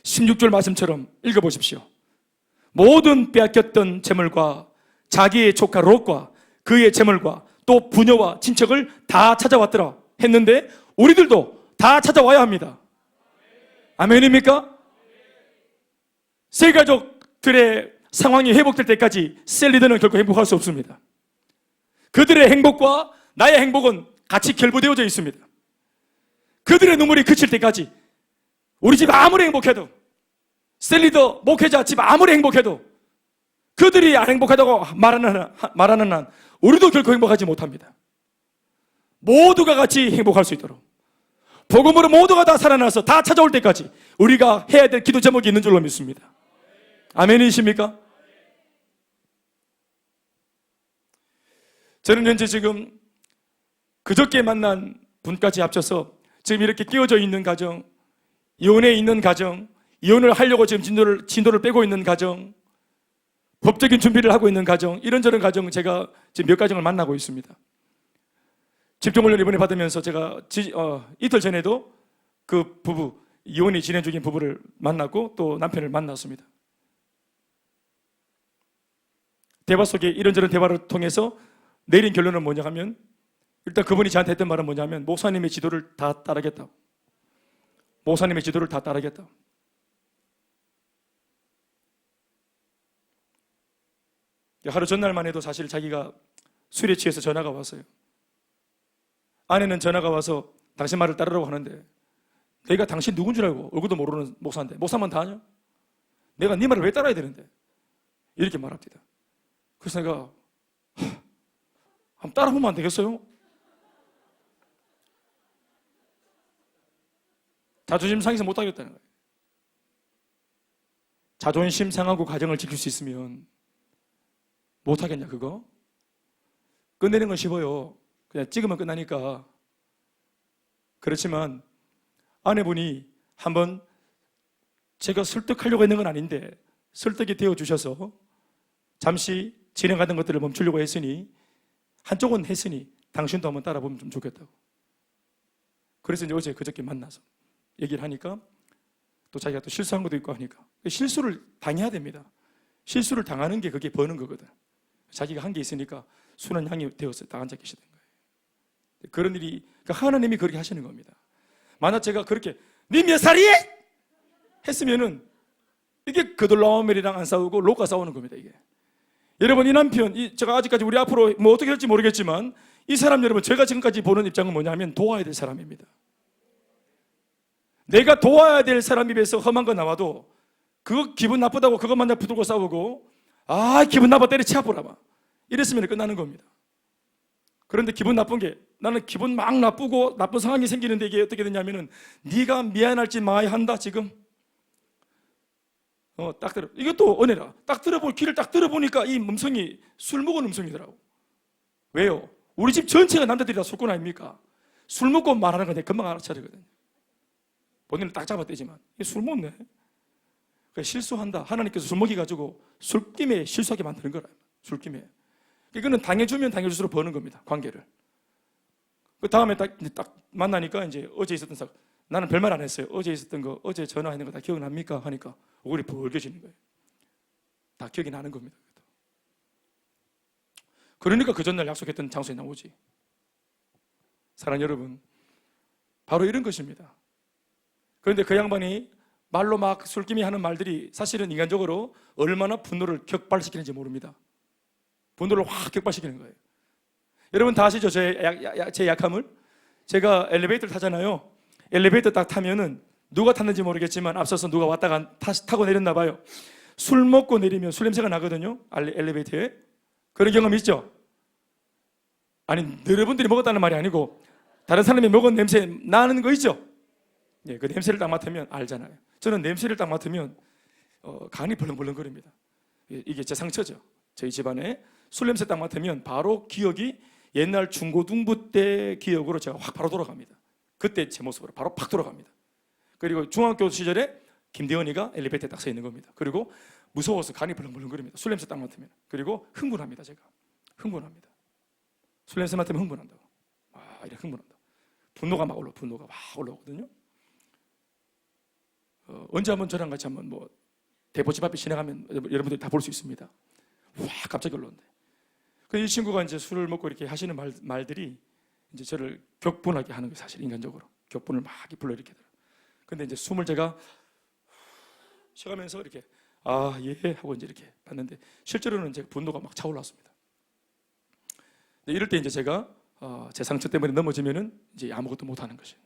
(16절) 말씀처럼 읽어보십시오. 모든 빼앗겼던 재물과 자기의 조카 롯과 그의 재물과 또 부녀와 친척을 다 찾아왔더라 했는데, 우리들도 다 찾아와야 합니다. 아멘입니까? 세 가족들의 상황이 회복될 때까지 셀리더는 결코 행복할 수 없습니다. 그들의 행복과 나의 행복은 같이 결부되어져 있습니다. 그들의 눈물이 그칠 때까지, 우리 집 아무리 행복해도, 셀리더 목회자 집 아무리 행복해도 그들이 안 행복하다고 말하는 한 우리도 결코 행복하지 못합니다. 모두가 같이 행복할 수 있도록 복음으로 모두가 다 살아나서 다 찾아올 때까지 우리가 해야 될 기도 제목이 있는 줄로 믿습니다. 아멘이십니까? 저는 현재 지금 그저께 만난 분까지 합쳐서 지금 이렇게 끼워져 있는 가정, 이혼에 있는 가정, 이혼을 하려고 지금 진도를 빼고 있는 가정, 법적인 준비를 하고 있는 가정, 이런저런 가정 제가 지금 몇 가정을 만나고 있습니다. 집중훈련 이번에 받으면서 제가 이틀 전에도 그 부부, 이혼이 진행 중인 부부를 만났고 또 남편을 만났습니다. 대화 속에 이런저런 대화를 통해서 내린 결론은 뭐냐 하면, 일단 그분이 저한테 했던 말은 뭐냐면, 목사님의 지도를 다 따르겠다. 목사님의 지도를 다 따르겠다. 하루 전날만 해도 사실 자기가 술에 취해서 전화가 왔어요. 아내는 전화가 와서 당신 말을 따르라고 하는데, 내가 당신 누군 줄 알고 얼굴도 모르는 목사인데 목사만 다 아냐? 내가 네 말을 왜 따라야 되는데? 이렇게 말합니다. 그래서 내가 한번 따라보면 안 되겠어요? 자존심 상해서 못하겠다는 거예요. 자존심 상하고 가정을 지킬 수 있으면 못하겠냐 그거? 끝내는 건 쉬워요. 그냥 찍으면 끝나니까. 그렇지만 아내분이 한번, 제가 설득하려고 했는 건 아닌데 설득이 되어 주셔서 잠시 진행하던 것들을 멈추려고 했으니, 한쪽은 했으니 당신도 한번 따라보면 좀 좋겠다고. 그래서 이제 어제 그저께 만나서 얘기를 하니까, 또 자기가 또 실수한 것도 있고 하니까, 실수를 당해야 됩니다. 실수를 당하는 게 그게 버는 거거든. 자기가 한 게 있으니까 순한 향이 되어서 다 앉아 계시던 거예요. 그런 일이, 그러니까 하나님이 그렇게 하시는 겁니다. 만약 제가 그렇게 네 몇 살이? 했으면은 이게 그돌라오멜이랑 안 싸우고 롯과 싸우는 겁니다. 이게 여러분, 이 남편, 제가 아직까지 우리 앞으로 뭐 어떻게 될지 모르겠지만 이 사람, 여러분, 제가 지금까지 보는 입장은 뭐냐면 도와야 될 사람입니다. 내가 도와야 될 사람 입에서 험한 거 나와도 그거 기분 나쁘다고 그것만 붙들고 싸우고, 아 기분 나빠 때려치워보라 봐, 이랬으면 끝나는 겁니다. 그런데 기분 나쁜 게, 나는 기분 막 나쁘고 나쁜 상황이 생기는데 이게 어떻게 되냐면은 네가 미안할지 마야 한다 지금. 딱 들어. 이것도 은혜라. 딱 들어볼 귀를 딱 들어보니까 이 음성이 술 먹은 음성이더라고. 왜요? 우리 집 전체가 남자들이 다 술꾼 아닙니까? 술 먹고 말하는 건데 금방 알아차리거든요. 본인은 딱 잡아떼지만 이게 술 먹네. 그러니까 실수한다. 하나님께서 술 먹여가지고 술김에 실수하게 만드는 거라. 술김에. 이거는 당해주면 당해줄수록 버는 겁니다. 관계를. 그 다음에 딱 만나니까 이제 어제 있었던 사건. 나는 별말 안 했어요. 어제 있었던 거, 어제 전화했는 거 다 기억납니까? 하니까 얼굴이 벌개지는 거예요. 다 기억이 나는 겁니다. 그러니까 그 전날 약속했던 장소에 나오지. 사랑하는 여러분, 바로 이런 것입니다. 그런데 그 양반이 말로 막 술김이 하는 말들이 사실은 인간적으로 얼마나 분노를 격발시키는지 모릅니다. 분노를 확 격발시키는 거예요. 여러분 다 아시죠? 제 약함을? 제가 엘리베이터를 타잖아요. 엘리베이터 딱 타면은 누가 탔는지 모르겠지만 앞서서 누가 왔다가 타고 내렸나 봐요. 술 먹고 내리면 술 냄새가 나거든요. 엘리베이터에. 그런 경험 있죠? 아니, 여러분들이 먹었다는 말이 아니고 다른 사람이 먹은 냄새 나는 거 있죠? 예, 그 냄새를 딱 맡으면 알잖아요. 저는 냄새를 딱 맡으면 간이 벌렁벌렁거립니다. 이게 제 상처죠. 저희 집안에 술 냄새 딱 맡으면 바로 기억이 옛날 중고등부 때 기억으로 제가 확 바로 돌아갑니다. 그때 제 모습으로 바로 팍 돌아갑니다. 그리고 중학교 시절에 김대원이가 엘리베이터에 딱 서 있는 겁니다. 그리고 무서워서 간이 벌렁벌렁거립니다. 술 냄새 딱 맡으면. 그리고 흥분합니다. 제가 흥분합니다. 술 냄새 맡으면 흥분한다고. 이렇게 흥분한다. 분노가 막 올라오거든요. 언제 한번 저랑 같이 한번 뭐 대보집 앞에 지나가면 여러분들이 다 볼 수 있습니다. 와, 갑자기 올라온대. 이 친구가 이제 술을 먹고 이렇게 하시는 말들이 이제 저를 격분하게 하는 거예요. 사실 인간적으로 격분을 막 불러일으키더라고요. 근데 이제 숨을 제가 쉬어가면서 이렇게 예 하고 이제 이렇게 봤는데 실제로는 제가 분노가 막 차올랐습니다. 이럴 때 이제 제가 제 상처 때문에 넘어지면은 이제 아무것도 못 하는 것이에요.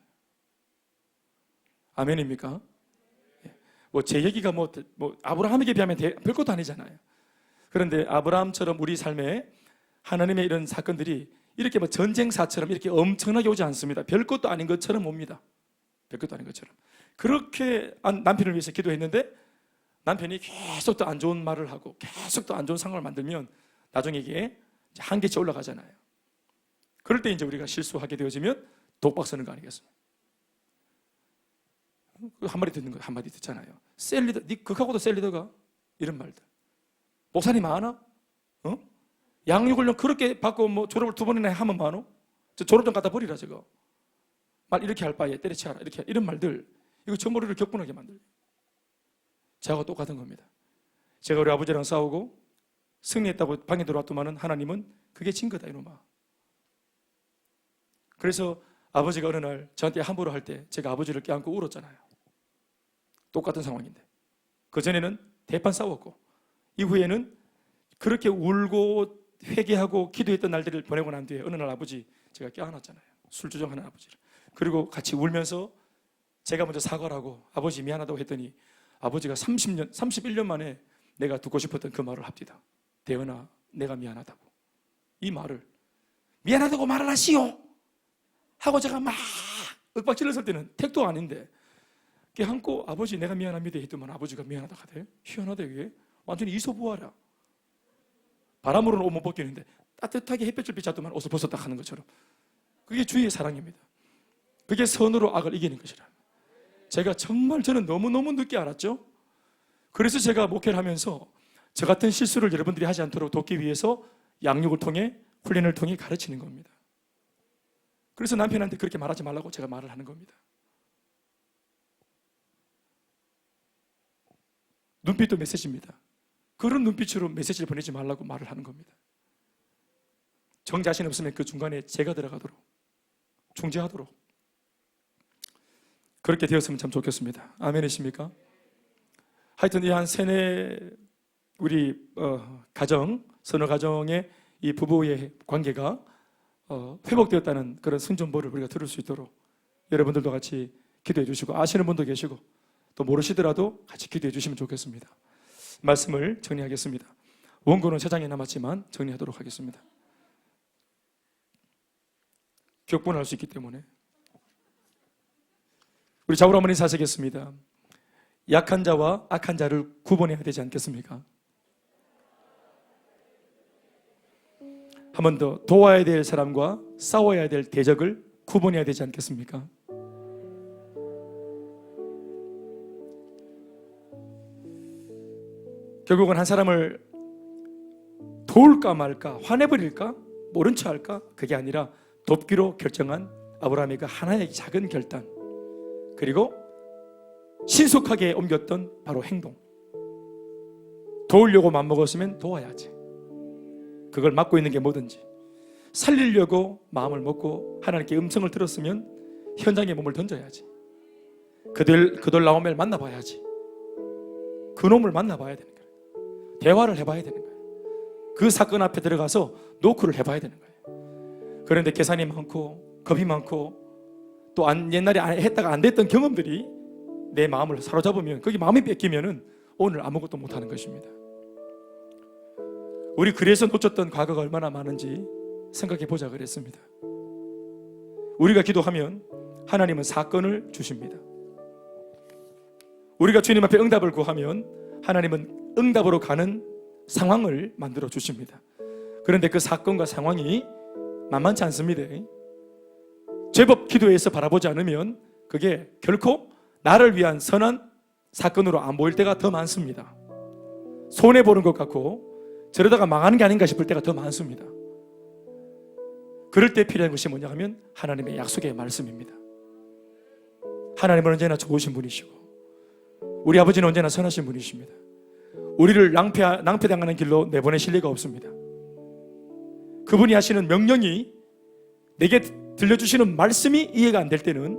아멘입니까? 뭐 제 얘기가 뭐 아브라함에게 비하면 별것도 아니잖아요. 그런데 아브라함처럼 우리 삶에 하나님의 이런 사건들이 이렇게 뭐 전쟁사처럼 이렇게 엄청나게 오지 않습니다. 별것도 아닌 것처럼 옵니다. 별것도 아닌 것처럼. 그렇게 남편을 위해서 기도했는데 남편이 계속 또 안 좋은 말을 하고 계속 또 안 좋은 상황을 만들면 나중에 이게 한계치 올라가잖아요. 그럴 때 이제 우리가 실수하게 되어지면 독박 서는 거 아니겠습니까? 한마디 듣는 거, 한마디 듣잖아요. 셀리더, 네 극하고도 셀리더가 이런 말들. 목사님 아나? 양육을 그렇게 받고 뭐 졸업을 2번이나 하면 많어? 저 졸업장 갖다 버리라 저거. 말 이렇게 할 바에 때려치워라. 이렇게 이런 말들, 이거 저 머리를 격분하게 만들어요. 저하고 똑같은 겁니다. 제가 우리 아버지랑 싸우고 승리했다고 방에 들어왔더만은 하나님은 그게 진 거다 이놈아. 그래서 아버지가 어느 날 저한테 함부로 할 때 제가 아버지를 껴안고 울었잖아요. 똑같은 상황인데 그전에는 대판 싸웠고 이후에는 그렇게 울고 회개하고 기도했던 날들을 보내고 난 뒤에 어느 날 아버지 제가 껴안았잖아요. 술 조정하는 아버지를. 그리고 같이 울면서 제가 먼저 사과를 하고 아버지 미안하다고 했더니 아버지가 31년 만에 내가 듣고 싶었던 그 말을 합디다. 대은아, 내가 미안하다고. 이 말을 미안하다고 말을 하시오 하고 제가 막 윽박질렀을 때는 택도 아닌데 껴안고 아버지 내가 미안합니다 했더만 아버지가 미안하다 하대. 희한하다 이게. 완전히 이소부화라. 바람으로는 옷 못 벗기는데 따뜻하게 햇볕을 비쳤더만 옷을 벗었다 하는 것처럼. 그게 주의 사랑입니다. 그게 선으로 악을 이기는 것이라. 제가 정말 저는 너무너무 늦게 알았죠. 그래서 제가 목회를 하면서 저 같은 실수를 여러분들이 하지 않도록 돕기 위해서 양육을 통해 훈련을 통해 가르치는 겁니다. 그래서 남편한테 그렇게 말하지 말라고 제가 말을 하는 겁니다. 눈빛도 메시지입니다. 그런 눈빛으로 메시지를 보내지 말라고 말을 하는 겁니다. 정 자신 없으면 그 중간에 제가 들어가도록 중재하도록 그렇게 되었으면 참 좋겠습니다. 아멘이십니까? 하여튼 이 한 세네 우리 가정, 서너 가정의 이 부부의 관계가 회복되었다는 그런 순전보를 우리가 들을 수 있도록 여러분들도 같이 기도해 주시고, 아시는 분도 계시고 또 모르시더라도 같이 기도해 주시면 좋겠습니다. 말씀을 정리하겠습니다. 원고는 3장이 남았지만 정리하도록 하겠습니다. 격분할 수 있기 때문에 우리 자우라머니 사시겠습니다. 약한 자와 악한 자를 구분해야 되지 않겠습니까? 한 번 더, 도와야 될 사람과 싸워야 될 대적을 구분해야 되지 않겠습니까? 결국은 한 사람을 도울까 말까, 화내버릴까, 모른 척 할까, 그게 아니라 돕기로 결정한 아브라함의 그 하나의 작은 결단, 그리고 신속하게 옮겼던 바로 행동. 도우려고 맘먹었으면 도와야지. 그걸 맡고 있는 게 뭐든지. 살리려고 마음을 먹고 하나님께 음성을 들었으면 현장에 몸을 던져야지. 그들 나오면 만나봐야지. 그놈을 만나봐야 되는 거예요. 대화를 해봐야 되는 거예요. 그 사건 앞에 들어가서 노크를 해봐야 되는 거예요. 그런데 계산이 많고 겁이 많고 또 옛날에 했다가 안 됐던 경험들이 내 마음을 사로잡으면, 거기 마음이 뺏기면은 오늘 아무것도 못하는 것입니다. 우리 그래서 놓쳤던 과거가 얼마나 많은지 생각해 보자 그랬습니다. 우리가 기도하면 하나님은 사건을 주십니다. 우리가 주님 앞에 응답을 구하면 하나님은 응답으로 가는 상황을 만들어 주십니다. 그런데 그 사건과 상황이 만만치 않습니다. 제법 기도해서 바라보지 않으면 그게 결코 나를 위한 선한 사건으로 안 보일 때가 더 많습니다. 손해보는 것 같고 저러다가 망하는 게 아닌가 싶을 때가 더 많습니다. 그럴 때 필요한 것이 뭐냐 하면 하나님의 약속의 말씀입니다. 하나님은 언제나 좋으신 분이시고 우리 아버지는 언제나 선하신 분이십니다. 우리를 낭패당하는 길로 내보내실 리가 없습니다. 그분이 하시는 명령이, 내게 들려주시는 말씀이 이해가 안 될 때는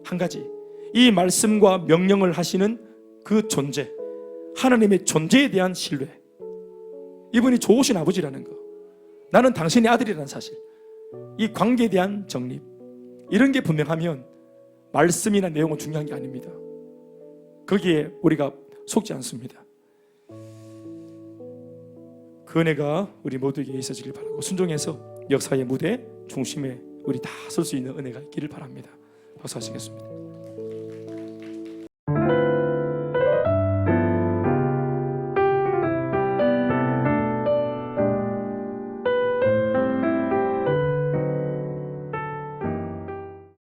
한 가지, 이 말씀과 명령을 하시는 그 존재, 하나님의 존재에 대한 신뢰, 이분이 좋으신 아버지라는 거, 나는 당신의 아들이라는 사실, 이 관계에 대한 정립, 이런 게 분명하면 말씀이나 내용은 중요한 게 아닙니다. 거기에 우리가 속지 않습니다. 그 은혜가 우리 모두에게 있어지길 바라고, 순종해서 역사의 무대 중심에 우리 다 설 수 있는 은혜가 있기를 바랍니다. 박수하시겠습니다.